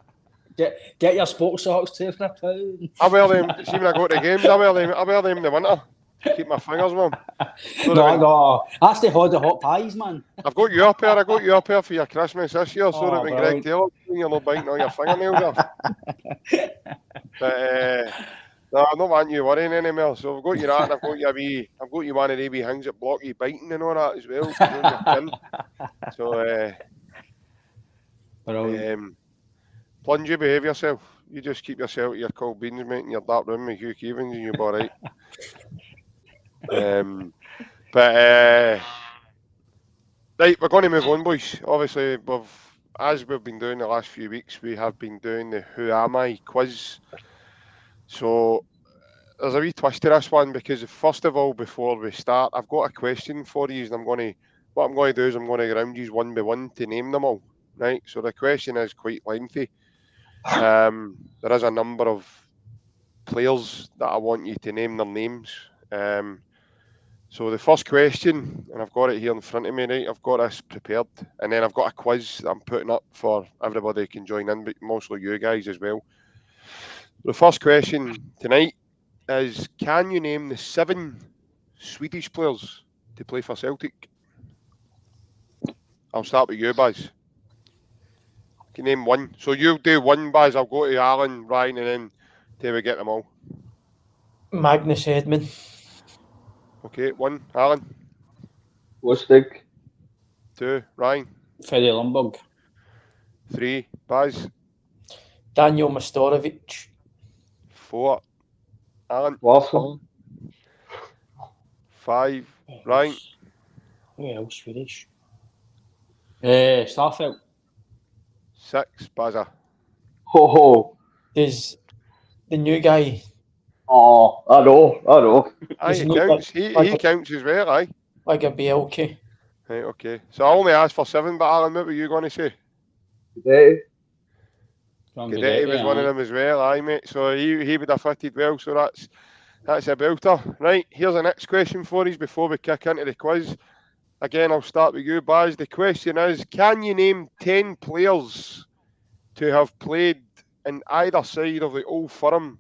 Get your sports socks too for £1. I wear them. See when I go to the games, I wear them in the winter. Keep my fingers warm. No, that's the hot pies, man. I've got you up here. I got you up here for your Christmas this year, so that when Greg Taylor, you're not biting all your fingernails off. But no, I'm not wanting you worrying anymore. So I've got you that, and I've got you one of the wee things that block you biting and all that as well. So plunge, you behave yourself. You just keep yourself to your cold beans, mate, in your dark room with Hugh Keevins, and you'll be all right. Right, we're going to move on, boys. Obviously, as we've been doing the last few weeks, we have been doing the Who Am I quiz. So there's a wee twist to this one, because first of all, before we start, I've got a question for you, and what I'm going to do is I'm going to ground you one by one to name them all. Right, so the question is quite lengthy. There is a number of players that I want you to name their names. So the first question, and I've got it here in front of me, right? I've got this prepared, and then I've got a quiz that I'm putting up for everybody can join in, but mostly you guys as well. The first question tonight is, can you name the 7 Swedish players to play for Celtic? I'll start with you, Baz. Can you name one? So you'll do one, Baz. I'll go to Alan, Ryan, and then till we get them all. Magnus Edman. Okay, 1, Alan. Lustig. 2, Ryan. Freddie Lundberg. 3, Baz. Daniel Mastorovic. 4, Alan. Larsson. 5, Ryan. Who else Swedish? Starfelt. 6, Bazza. Ho. There's the new guy. Oh, I know. Aye, There's he no counts. He counts as well, aye. Lagerbielke. Right, okay. So I only asked for 7, but Alan, what were you going to say? Today. Guidetti was one of them as well, aye, mate. So he would have fitted well. So that's a belter. Right, here's the next question for us before we kick into the quiz. Again, I'll start with you, Baz. The question is, can you name 10 players to have played in either side of the Old Firm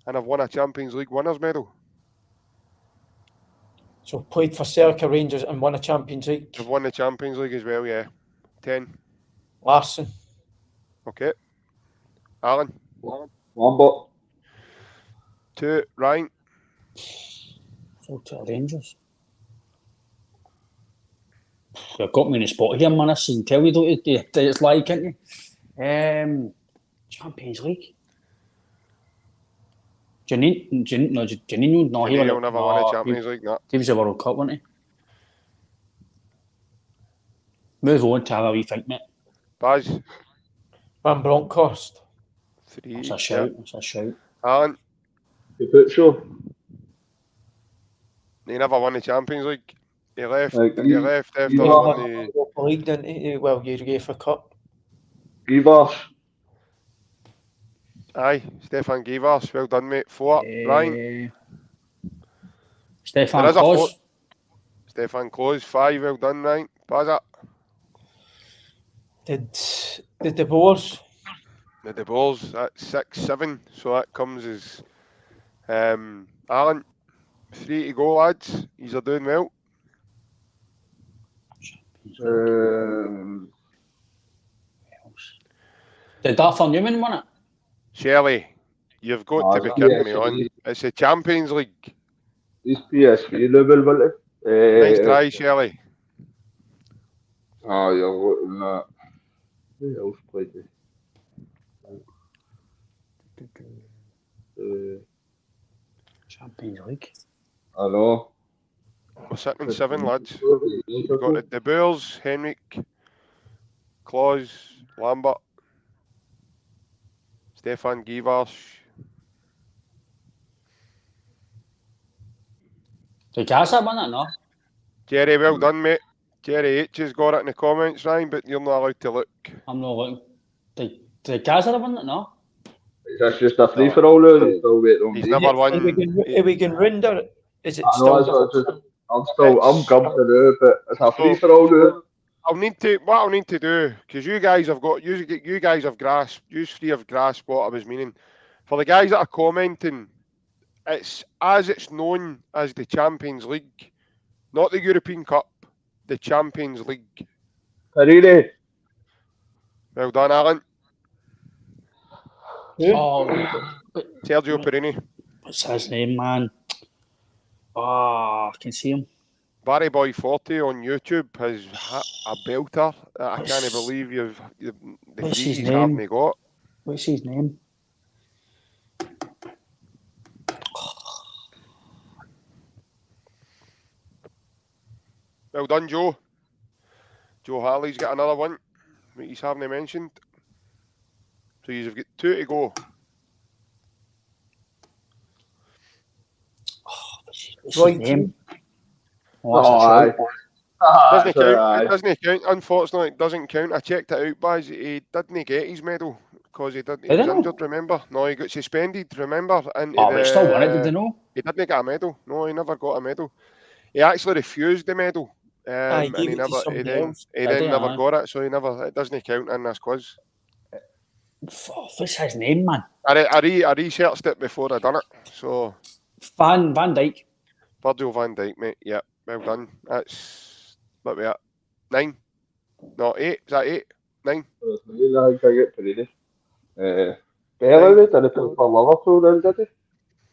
and have won a Champions League winners medal? So played for Celtic, Rangers and won a Champions League. Have won the Champions League as well, yeah. 10. Larson. Okay. Alan. Lambert. 2. Ryan. Celtic Rangers. You've got me in the spot here, man. I can tell you don't it's like, can't you? Champions League. Janino, no, he Janino never won a Champions League, no. He was a World Cup, wasn't he? Move on to have a wee think, mate. Baz. Van Bronckhorst. 3. That's a shout. That's a shout. Alan. Capuccio. He never won the Champions League. He left. Like, He left after you he know, won the. Europa League, didn't he? Well, UEFA Cup. Givas. Aye, Stefan Givas. Well done, mate. 4. Ryan. Stefan There is a Klos. four. Stefan Klose. 5. Well done, Ryan. Bazza. Did the Boers? The De Boers. That's 6, 7. So that comes as Alan. 3 to go, lads. He's doing well. Did Arthur Newman win it? Shelley, you've got to be kidding me on. It's the Champions League. He's PSV level, will Nice try, Shelley. Oh, you're looking at. Who else played it? Champions League. I know. We're sitting in 7, lads. We've got the Boers, Henrik, Klose, Lambert, Stefan Givas. Did Gaza win it? No. Jerry, well done, mate. Jerry H has got it in the comments, Ryan, but you're not allowed to look. I'm not looking. Did Gaza win it? No. Is that just a free for all now? They're still waiting on He's me. never won. Ewigan Rinder. Is it I know, still? I'm gummed to do, but it's a free for all now. What I'll need to do, because you guys have grasped, you three have grasped what I was meaning. For the guys that are commenting, it's known as the Champions League, not the European Cup, the Champions League. Perini. Well done, Alan. Oh, Sergio Perini. what's his name, man? Oh, I can see him. Barry Boy 40 on YouTube has a belter that I can't believe the What's his freeze name? haven't got. What's his name? Well done, Joe. Joe Harley's got another one that he's haven't mentioned. So you've got 2 to go. What's his name? Aye. Doesn't count. It doesn't count. Unfortunately, it doesn't count. I checked it out, boys. He didn't get his medal because he was injured, remember? No, he got suspended, remember? But he still won it, did they know? He didn't get a medal. No, he never got a medal. He actually refused the medal. And he then never got it, so it doesn't count in this quiz. What's his name, man? I researched it before I done it. So Van Dijk. Virgil van Dijk, mate. Yeah, well done. That's what we at 9. No, 8. Is that 8? 9. I think I get Perini. Bellamy didn't play for Liverpool then, did he?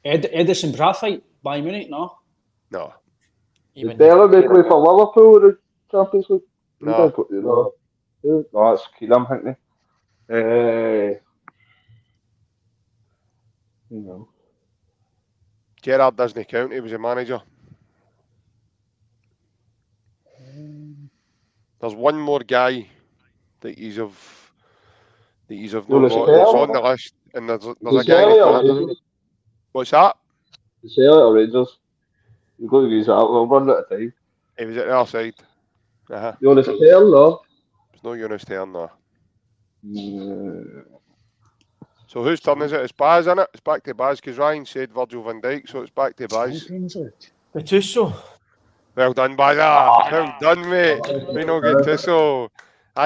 Edison Braithwaite, Bayern Munich, no? No. Did Bellamy play for Liverpool in the Champions League? No. No, that's Keelan, I think. Gerrard doesn't count. He was a manager. There's one more guy that he's of not Jonas got that's on the Hell? list, and there's a The guy Celtic that or Rangers? what's that? The Celtic or Rangers? You've got to use that. We'll run out of time. He was at the other side. Jonas Hell, no? It's no Jonas Stern, no. Mm. So whose turn is it? It's Baz, isn't it? It's back to Baz because Ryan said Virgil van Dijk, so it's back to Baz. Champions League. Gattuso. Well done, Baz. Well done, mate. We no get Tusso.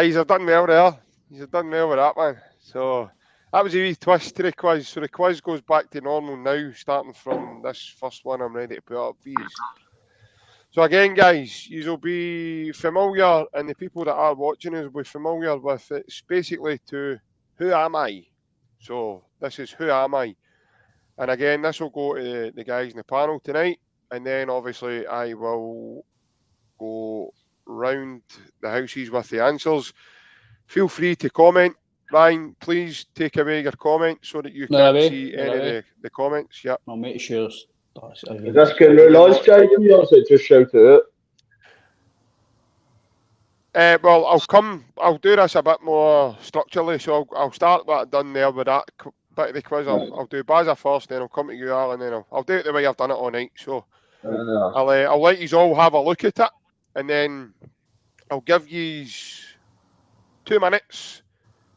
He's done well there. He's done well with that, man. So that was a wee twist to the quiz. So the quiz goes back to normal now, starting from this first one. I'm ready to put up these. So again, guys, you will be familiar, and the people that are watching us will be familiar with it. It's basically to who am I? So this is who am I? And again, this will go to the guys in the panel tonight, and then obviously I will go round the houses with the answers. Feel free to comment. Ryan, please take away your comment so that you can see any of the comments. Yep. I'll make sure. Is this going to launch, JP, or is it just shout out? Well, I'll do this a bit more structurally, so I'll start what I've done there with that bit of the quiz. I'll do Bazza first, then I'll come to you, Alan, then I'll do it the way I've done it all night. So I'll let you all have a look at it, and then I'll give you 2 minutes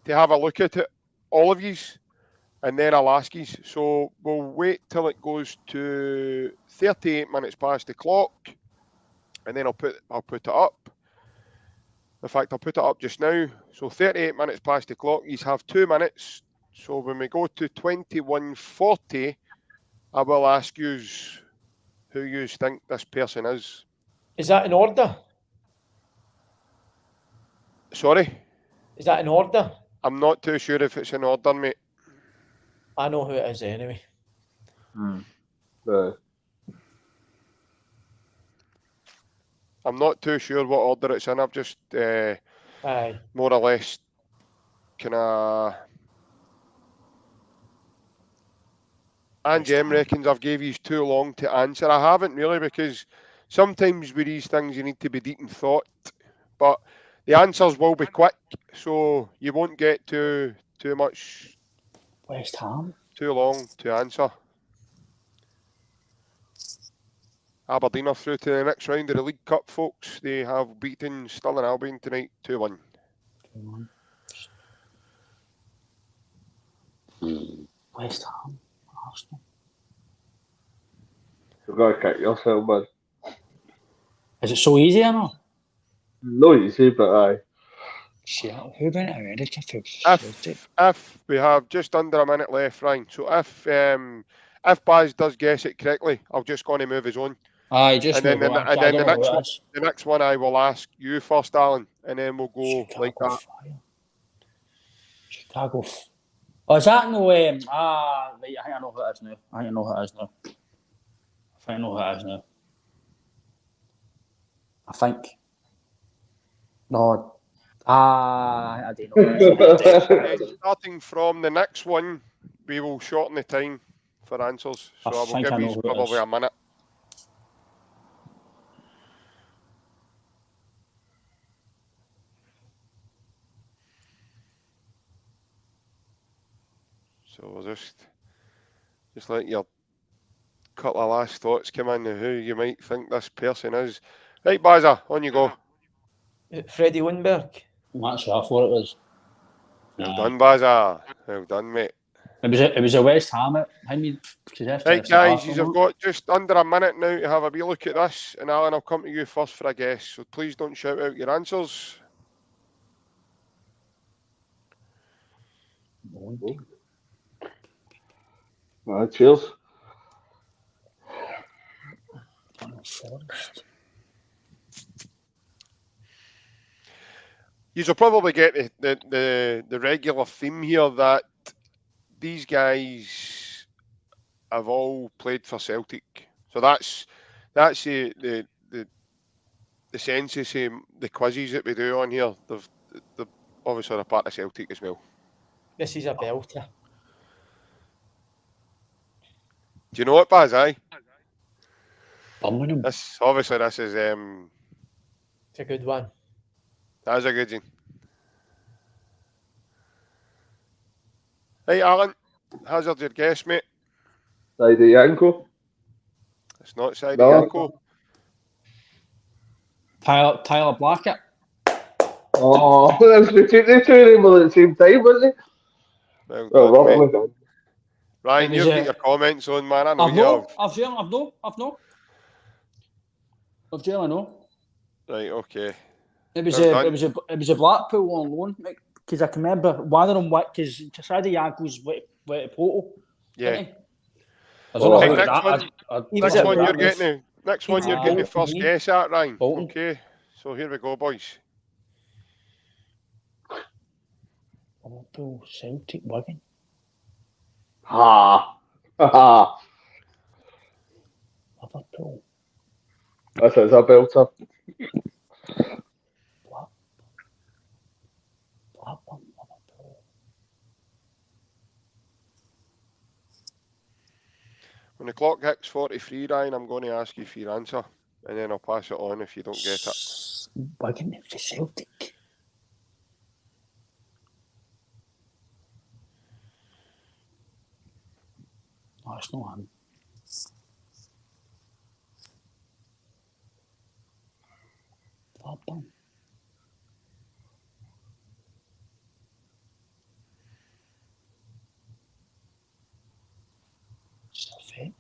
to have a look at it, all of you, and then I'll ask you. So we'll wait till it goes to 38 minutes past the clock, and then I'll put it up. In fact, I'll put it up just now. So 38 minutes past the clock, you have 2 minutes. So when we go to 21:40, I will ask you who you think this person is. Is that in order? Sorry? Is that in order? I'm not too sure if it's in order, mate. I know who it is anyway. I'm not too sure what order it's in. I've just more or less kind of... And Jem reckons I've gave you too long to answer. I haven't really, because sometimes with these things you need to be deep in thought. But the answers will be quick, so you won't get too much... West Ham? Too long to answer. Aberdeen are through to the next round of the League Cup, folks. They have beaten Stirling Albion tonight, 2-1. West Ham, Arsenal. You've got to kick yourself, man. Is it so easy or not? No easy, but aye. Shit, who went to America for Celtic? If we have just under a minute left, Ryan. So if Baz does guess it correctly, I'll just go on and move his own. Aye, just and then the next one I will ask you first, Alan, and then we'll go Chicago like that. Fire. Chicago. Oh, is that no? Right, I think I know who it is now. I think I know who it is now. I think. No. I don't know. Starting from the next one, we will shorten the time for answers. So I will give you probably a minute. So we'll just let your couple of last thoughts come in of who you might think this person is. Right, Bazza, on you go. Freddie Lundberg. That's what I thought it was. Well done, Bazza. Well done, mate. It was a West Ham. Right, guys, you've got just under a minute now to have a wee look at this, and Alan, I'll come to you first for a guess. So please don't shout out your answers. Cheers. You'll probably get the regular theme here that these guys have all played for Celtic. So that's the census, the quizzes that we do on here. They've obviously a part of Celtic as well. This is a belter. Do you know what, Baz? Aye. Birmingham. This is It's a good one. That's a good one. Hey, Alan, hazard your guess, mate. Side of Yanko. It's not Side No. Yanko. Tyler Blackett. Oh, they two of them were at the same time, weren't they? Well Well, done, right, mate. well done. Ryan, It you've was, got your comments on, man. I know I've you no. have. I've no. I know. Right, okay. It was Well a done. it was a Blackpool on loan, because I can remember one of them. Because Sadie Yanko's with Poto. Yeah. Didn't he? I don't know Right, how next that. one. He was Next at one you're Bolton. getting. Next one was you're at getting the Bolton, first wasn't he? guess at, Ryan. Bolton. Okay. So here we go, boys. Liverpool, Celtic, Wigan. Ha. Ha. Liverpool. That's a belter. Blackburn, Liverpool. When the clock hits 43, Ryan, I'm going to ask you for your answer, and then I'll pass it on if you don't get it. Wigan for Celtic. No, it's not him. Blackburn. Celtic.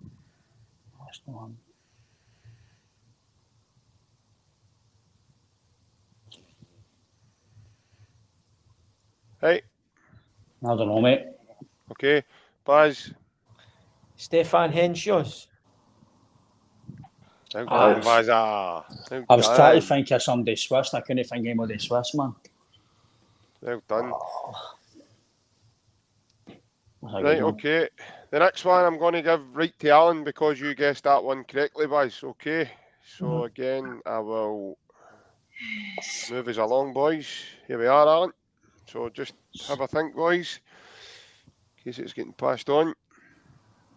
No, it's not him. Hey, I don't know, mate. okay. Baz. Stefan Henshaws. Well Ah, done, Baz. Well I was trying to done. think of somebody Swiss, and I couldn't think of anybody Swiss, man. Well done. That's a Right, good one. okay. The next one I'm going to give right to Alan because you guessed that one correctly, Baz. Okay. So again, I will move us along, boys. Here we are, Alan. So just have a think, boys, in case it's getting passed on.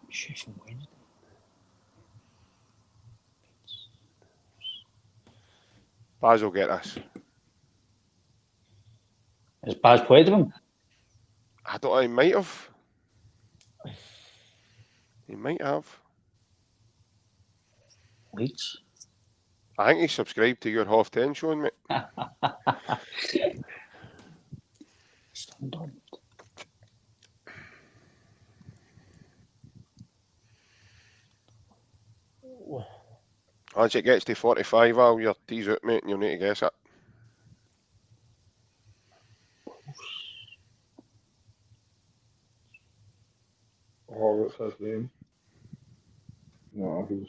Sheffield Wednesday. Baz will get this. Has Baz played with him? I don't know, he might have. He might have. Leeds. I think he's subscribed to your half 10 show, mate. Sunderland. Once it gets to 45, Al, your tea's out, mate, and you'll need to guess it. Oh, what's his name? No, he was.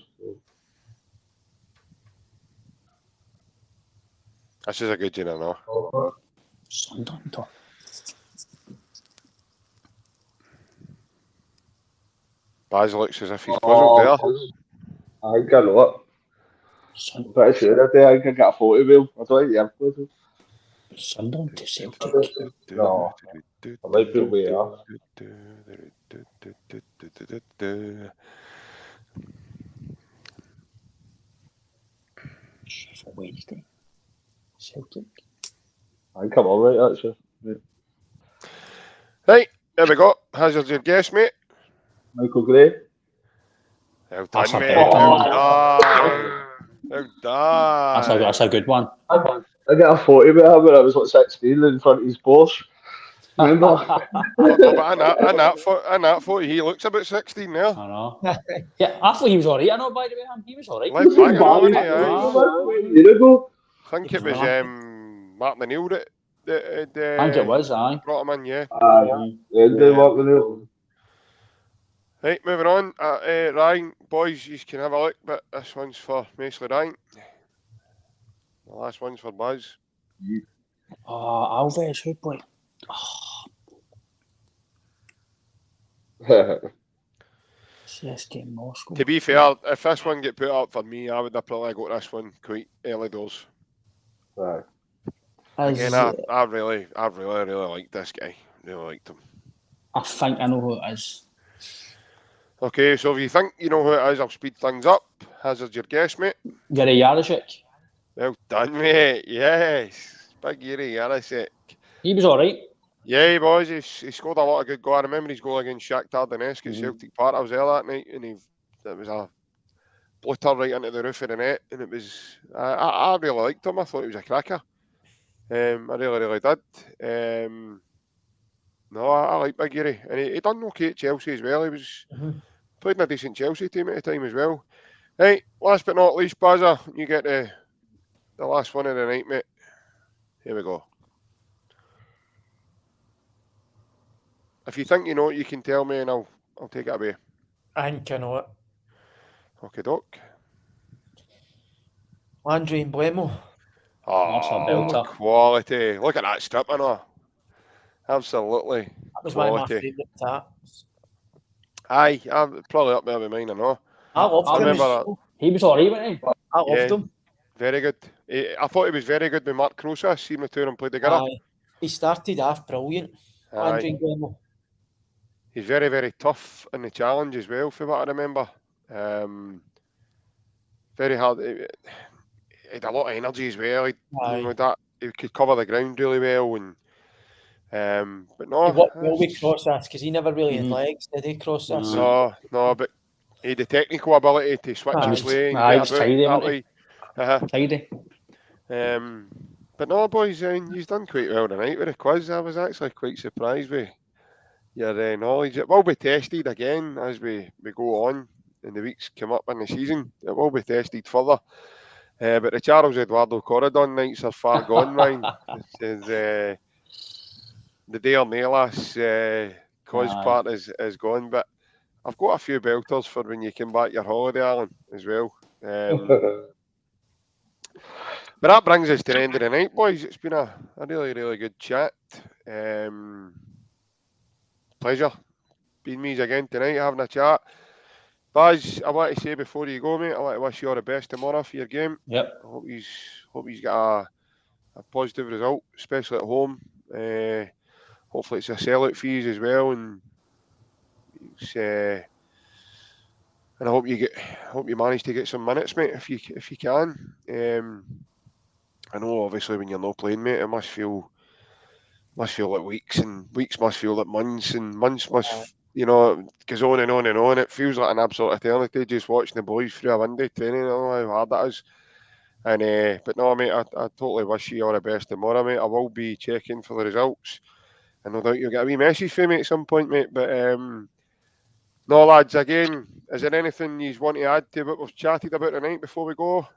This is a good one, I know. Sunderland. Baz looks as if he's puzzled there. I think I know it. I'm pretty sure I do. I think I got a photo of him. I don't think you've played him. Sunderland to Celtic. No, I might be way off. Sheffield Wednesday. Celtic. I think I'm alright, actually. Right, there we go. Hazard's your guess, mate. Michael Gray. Well That's done, a mate. better Well one. done. Well done. That's a good one. I got a photo with him when I was like 16 in front of his Porsche. Remember? But in that photo, he looks about 16 now. I know. Yeah, I thought he was alright. I know, by the way, he was alright. Left back, I know, wasn't he? A Aye. year ago. I think it was Martin O'Neill that I think it was, aye. brought him in, yeah. Right, moving on. Ryan, boys, you can have a look, but this one's for mostly Ryan. The last one's for Buzz. Oh, Alves, who played? CSK Moscow. To be fair, if this one get put up for me, I would have probably got this one quite early doors. Right. Again, I really liked this guy. Really liked him. I think I know who it is. Okay, so if you think you know who it is, I'll speed things up. Hazard your guess, mate. Gary Yarashek. Well done, mate. Yes. Big Yuri Yarasek. He was all right. Yeah, he was. He scored a lot of good goals. I remember his goal against Shakhtar Donetsk at Celtic Park. I was there that night, and it was a blitter right into the roof of the net, and it was. I really liked him. I thought he was a cracker. I really did. No, I like Big Yuri, and he done okay at Chelsea as well. He was played in a decent Chelsea team at the time as well. Right, last but not least, Bazza, you get the last one of the night, mate. Here we go. If you think you know it, you can tell me, and I'll take it away. I think I know it. Okay, doc. Andre Emblemo. That's a Oh, belter. quality! Look at that strip, I know. Absolutely. That was one of my Quality. favourite taps. Aye, I'm probably up there with mine, I know. I loved I him. remember that. He was all right, wasn't he? I loved Yeah. him. Very good. I thought he was very good with Mark Krosa. Seen the two of them play together. Aye. He started off brilliant. Andre Aye. Emblemo. He's very, very tough in the challenge as well, for what I remember. Very hard. He had a lot of energy as well. He could cover the ground really well, and but no. He worked well with Crossas because he never really had legs, did he, Crossas? No, but he had the technical ability to switch and play and get was about tidy, that wasn't way. Tidy. But no, boys, you've done quite well tonight with the quiz. I was actually quite surprised with your knowledge. It will be tested again as we go on in the weeks come up in the season. It will be tested further. But the Charles Eduardo Corridon nights are far gone, Ryan. The Dare Nelas quiz part is gone. But I've got a few belters for when you come back your holiday, Alan, as well. But that brings us to the end of the night, boys. It's been a really, really good chat. Pleasure being me again tonight, having a chat. Baz, I want to say before you go, mate, I want to wish you all the best tomorrow for your game. Yep. I hope he's got a positive result, especially at home. Hopefully it's a sellout for you as well, and I hope you manage to get some minutes, mate, if you can. I know obviously when you're not playing, mate, it must feel like weeks, and weeks must feel like months, and months must, it goes on and on and on. It feels like an absolute eternity just watching the boys through a window training. I know how hard that is. And but no, mate, I totally wish you all the best tomorrow, mate. I will be checking for the results, and no doubt you'll get a wee message from me at some point, mate. But no, lads, again, is there anything you want to add to what we've chatted about tonight before we go?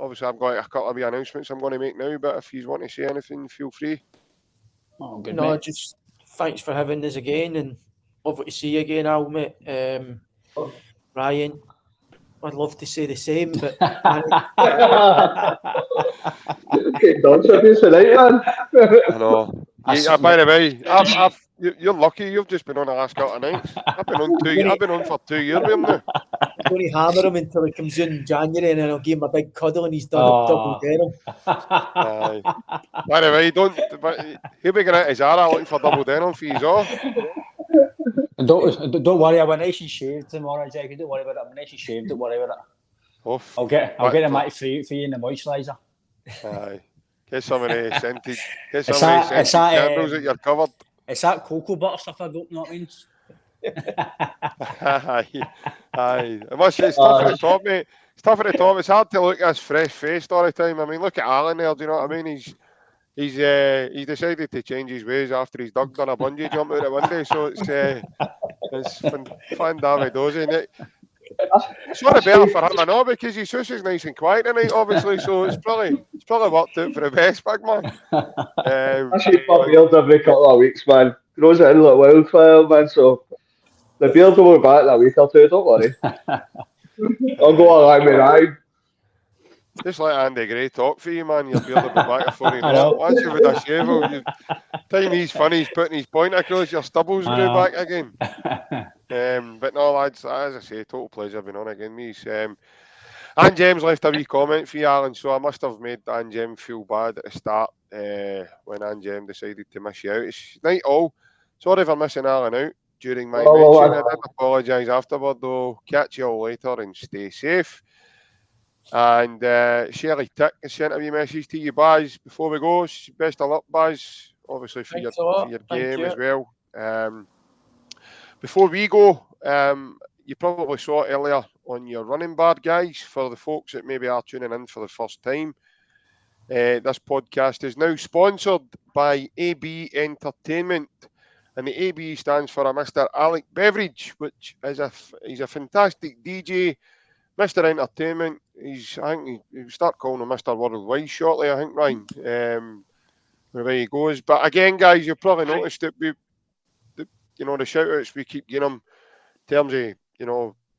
Obviously, I've got a couple of wee announcements I'm going to make now, but if you want to say anything, feel free. Oh, good, No, mate. just thanks for having us again, and lovely to see you again, Al, mate. Ryan, I'd love to say the same, but Getting done for this tonight, man. I know. By the way, you're lucky. You've just been on the last couple of nights. I've been on for 2 years with him now. I'm going to hammer him until he comes in January, and then I'll give him a big cuddle, and he's done up double denim. By the way, he'll be going out his Zara looking for double denim for his off. Don't worry, I went nice and shaved tomorrow, Jackie. Don't worry about it. I'm nice and shaved. Don't worry about it. Oof. I'll get a mic for you in the moisturiser. Aye. Get some of the scented candles that you're covered. It's that cocoa butter stuff I don't know what it means. Aye. It's tough at the top, mate. It's tough at the top. It's hard to look at his fresh faced all the time. I mean, look at Alan there. Do you know what I mean? He's decided to change his ways after he's done a bungee jump out the window. So it's fun, David Dozy. It's not better for him, I know, because his house is nice and quiet tonight, obviously. So it's probably worked out for the best, big man. I shave my beard every couple of weeks, man. Grows it in like wildfire, man. So the beard will be back in a week or two. Don't worry. I'll go along with Ryan. Just let Andy Gray talk for you, man. Your beard will be back before you know it. Once you've had a shave, time he's funny, he's putting his point across, your stubbles will be back again. But no, lads, as I say, total pleasure being on again. Anne James left a wee comment for you, Alan, so I must have made Anne James feel bad at the start when Anne James decided to miss you out. It's night all. Sorry for missing Alan out. during my Oh, well, mention. I did apologise afterward, though. Catch you all later and stay safe. And Shirley Tick has sent a wee message to you, Baz. Before we go, best of luck, Baz. Obviously for Thanks a lot. your Thank game you. as well. Before we go, you probably saw it earlier on your running bar, guys. For the folks that maybe are tuning in for the first time, this podcast is now sponsored by AB Entertainment, and the AB stands for a Mr. Alec Beveridge, which is he's a fantastic DJ. Mr. Entertainment. I think he'll start calling him Mr. Worldwide shortly. I think, Ryan. Wherever he goes, but again, guys, you've probably noticed that the shout outs we keep giving him in terms of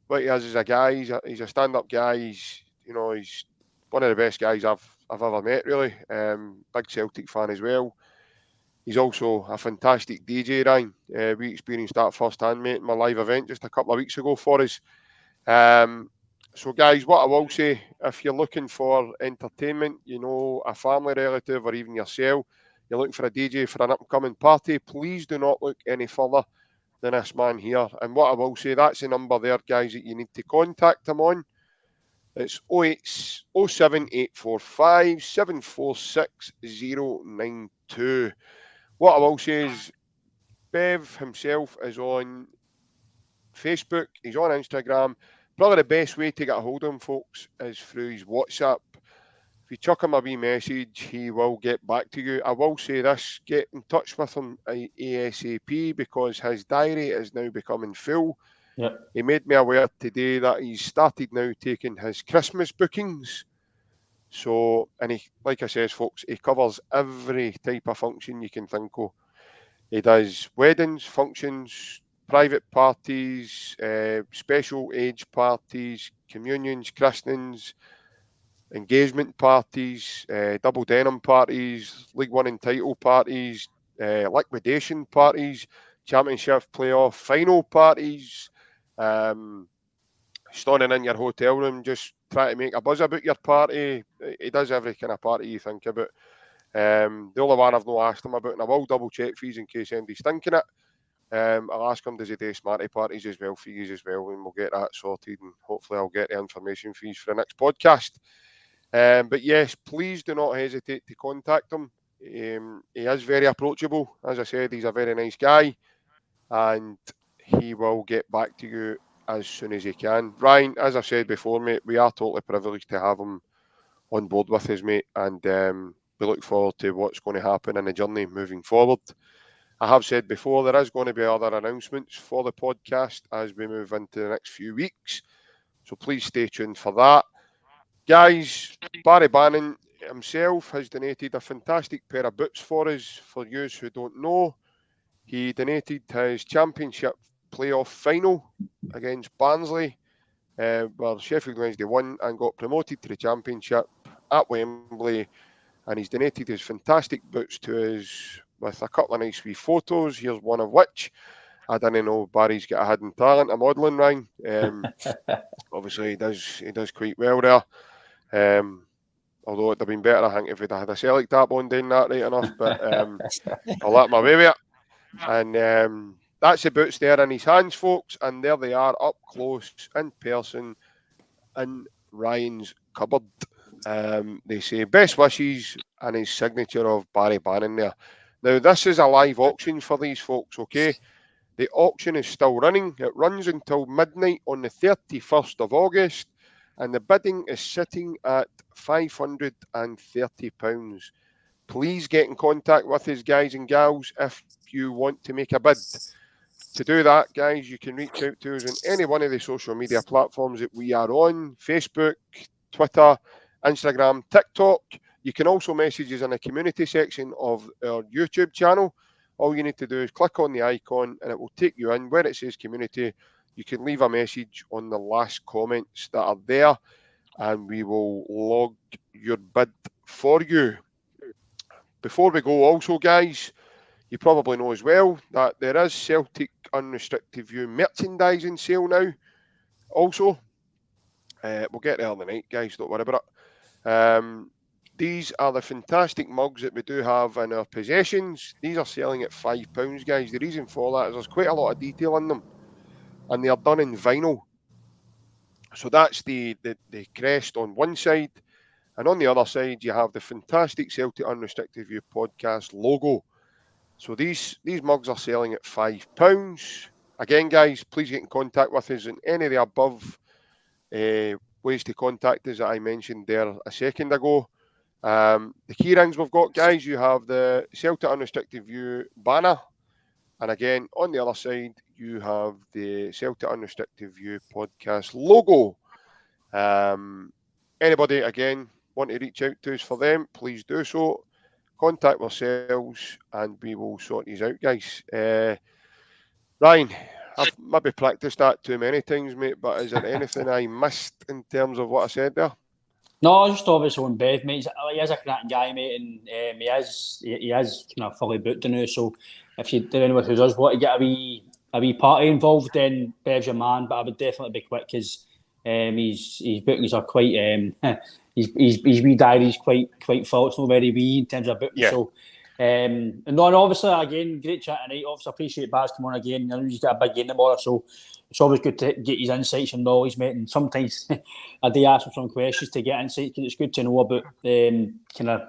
what he is as a guy. He's a stand-up guy. He's one of the best guys I've ever met, really. Big Celtic fan as well. He's also a fantastic DJ, Ryan. We experienced that firsthand, mate, in my live event just a couple of weeks ago for us. So, guys, what I will say, if you're looking for entertainment, a family relative or even yourself, you're looking for a DJ for an up-and-coming party, please do not look any further than this man here. And what I will say, that's the number there, guys, that you need to contact him on. It's 07845 746 092. What I will say is, Bev himself is on Facebook, he's on Instagram. Probably the best way to get a hold of him, folks, is through his WhatsApp. If you chuck him a wee message, he will get back to you. I will say this, get in touch with him ASAP because his diary is now becoming full. Yep. He made me aware today that he's started now taking his Christmas bookings. So, and he, like I says, folks, he covers every type of function you can think of. He does weddings, functions, private parties, special age parties, communions, christenings, engagement parties, double denim parties, League One and title parties, liquidation parties, championship playoff final parties, stoning in your hotel room, just try to make a buzz about your party. He does every kind of party you think about. The only one I've not asked him about, and I will double check for you in case anybody's thinking it. I'll ask him, does he do smarty parties as well for you as well, and we'll get that sorted, and hopefully I'll get the information for you for the next podcast. But yes, please do not hesitate to contact him. He is very approachable. As I said, he's a very nice guy, and he will get back to you as soon as he can. Ryan, as I said before, mate, we are totally privileged to have him on board with us, mate, and we look forward to what's going to happen in the journey moving forward. I have said before, there is going to be other announcements for the podcast as we move into the next few weeks, so please stay tuned for that. Guys, Barry Bannan himself has donated a fantastic pair of boots for us. For you who don't know, he donated his championship playoff final against Barnsley, where Sheffield Wednesday won and got promoted to the championship at Wembley. And he's donated his fantastic boots to us with a couple of nice wee photos. Here's one of which. I didn't know Barry's got a hidden talent of modelling, Ryan. Obviously, he does quite well there. Although it'd have been better, I think, if he'd had a Celtic tap on doing that right enough. But I'll let my way with it. And that's the boots there in his hands, folks. And there they are, up close, in person, in Ryan's cupboard. They say best wishes and his signature of Barry Bannan there. Now, this is a live auction for these folks, okay? The auction is still running. It runs until midnight on the 31st of August, and the bidding is sitting at £530. Please get in contact with us, guys and gals, if you want to make a bid. To do that, guys, you can reach out to us on any one of the social media platforms that we are on: Facebook, Twitter, Instagram, TikTok. You can also message us in the community section of our YouTube channel. All you need to do is click on the icon and it will take you in where it says community. You can leave a message on the last comments that are there and we will log your bid for you. Before we go, also, guys, you probably know as well that there is Celtic Unrestricted View merchandising sale now. Also, we'll get there in the night, guys, don't worry about it. these are the fantastic mugs that we do have in our possessions. These are selling at £5, guys. The reason for that is there's quite a lot of detail in them, and they are done in vinyl. So that's the crest on one side, and on the other side you have the fantastic Celtic Unrestricted View podcast logo. So these mugs are selling at £5. Again, guys, please get in contact with us in any of the above ways to contact us that I mentioned there a second ago. The key rings we've got, guys, you have the Celtic Unrestricted View banner, and again on the other side you have the Celtic Unrestricted View podcast logo. Anybody again want to reach out to us for them, please do so. Contact ourselves and we will sort these out, guys. Ryan, I've maybe practiced that too many times, mate, but is there anything I missed in terms of what I said there? No, just obviously on Bev, mate. He is a cracking guy, mate, and he is kind of fully booked now. So if you do anyone who does want to get a wee party involved, then Bev's your man. But I would definitely be quick because his bookings are quite his wee diary's quite full. It's not very wee in terms of booking. Yeah. So and obviously again, great chat tonight. Obviously appreciate Baz coming on again. I know he's got a big game tomorrow, so it's always good to get his insights and knowledge, mate. And sometimes I do ask him some questions to get insight because it's good to know about kind of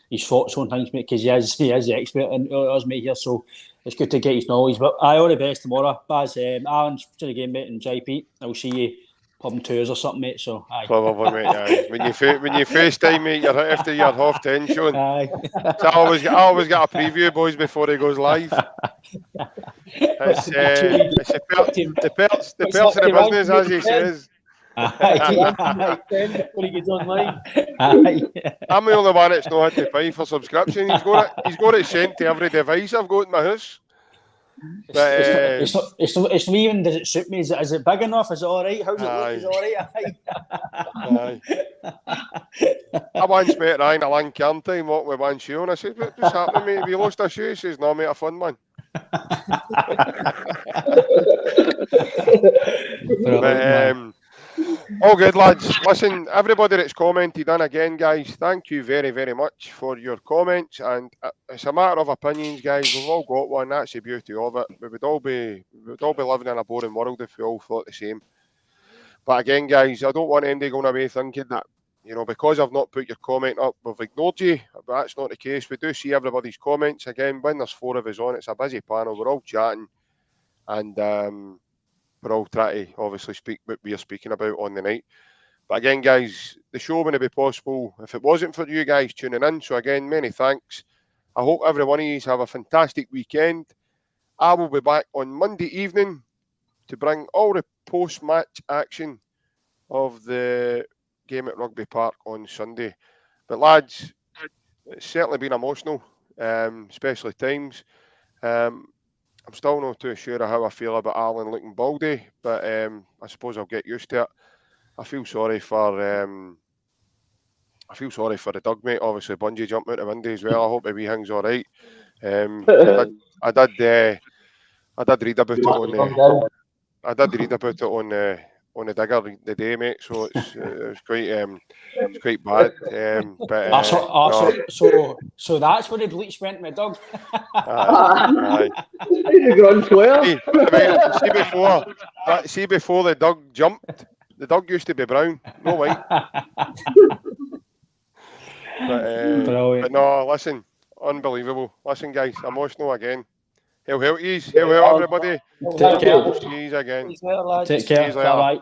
his thoughts on things, mate. Because he is the expert in us, mate, here. So it's good to get his knowledge. But all the best tomorrow, Baz. Alan's to the game, mate, and JP. I'll see you pub and tours or something, mate. So aye. Probably, mate. Aye. When you FaceTime, mate, you're after your half 10 showing. Aye. So I always got a preview, boys, before he goes live. It's the perks of the business, as he says. Before he gets online. I'm the only one that's not had to pay for subscription. He's got it sent to every device I've got in my house. But, it's not even, does it suit me? Is it big enough? Is it all right? How's it look? Is it all right? I once met Ryan a long time walking with one shoe, and I said, "What's happening, mate? Have you lost a shoe?" He says, "No, mate, a fun one." But, all good, lads. Listen, everybody that's commented in again, guys, thank you very, very much for your comments. And it's a matter of opinions, guys. We've all got one. That's the beauty of it. We would all be living in a boring world if we all thought the same. But again, guys, I don't want anybody going away thinking that, because I've not put your comment up, we've ignored you. But that's not the case. We do see everybody's comments. Again, when there's 4 of us on, it's a busy panel. We're all chatting. And we're all trying to obviously speak what we are speaking about on the night. But again, guys, the show wouldn't be possible if it wasn't for you guys tuning in. So again, many thanks. I hope every one of you have a fantastic weekend. I will be back on Monday evening to bring all the post-match action of the game at Rugby Park on Sunday. But lads, it's certainly been emotional, especially times. I'm still not too sure of how I feel about Alan looking baldy, but I suppose I'll get used to it. I feel sorry for the dog, mate. Obviously, bungee jumping out the window as well. I hope the wee thing's all right. I did read about it on the digger the day, mate. So it's quite bad. So that's where the bleach went, my dog. Aye. See before the dog jumped, the dog used to be brown, no white. But no, listen, unbelievable. Listen, guys, emotional again. Hail yous, hail everybody. Take care. See yous again. Take care. Bye.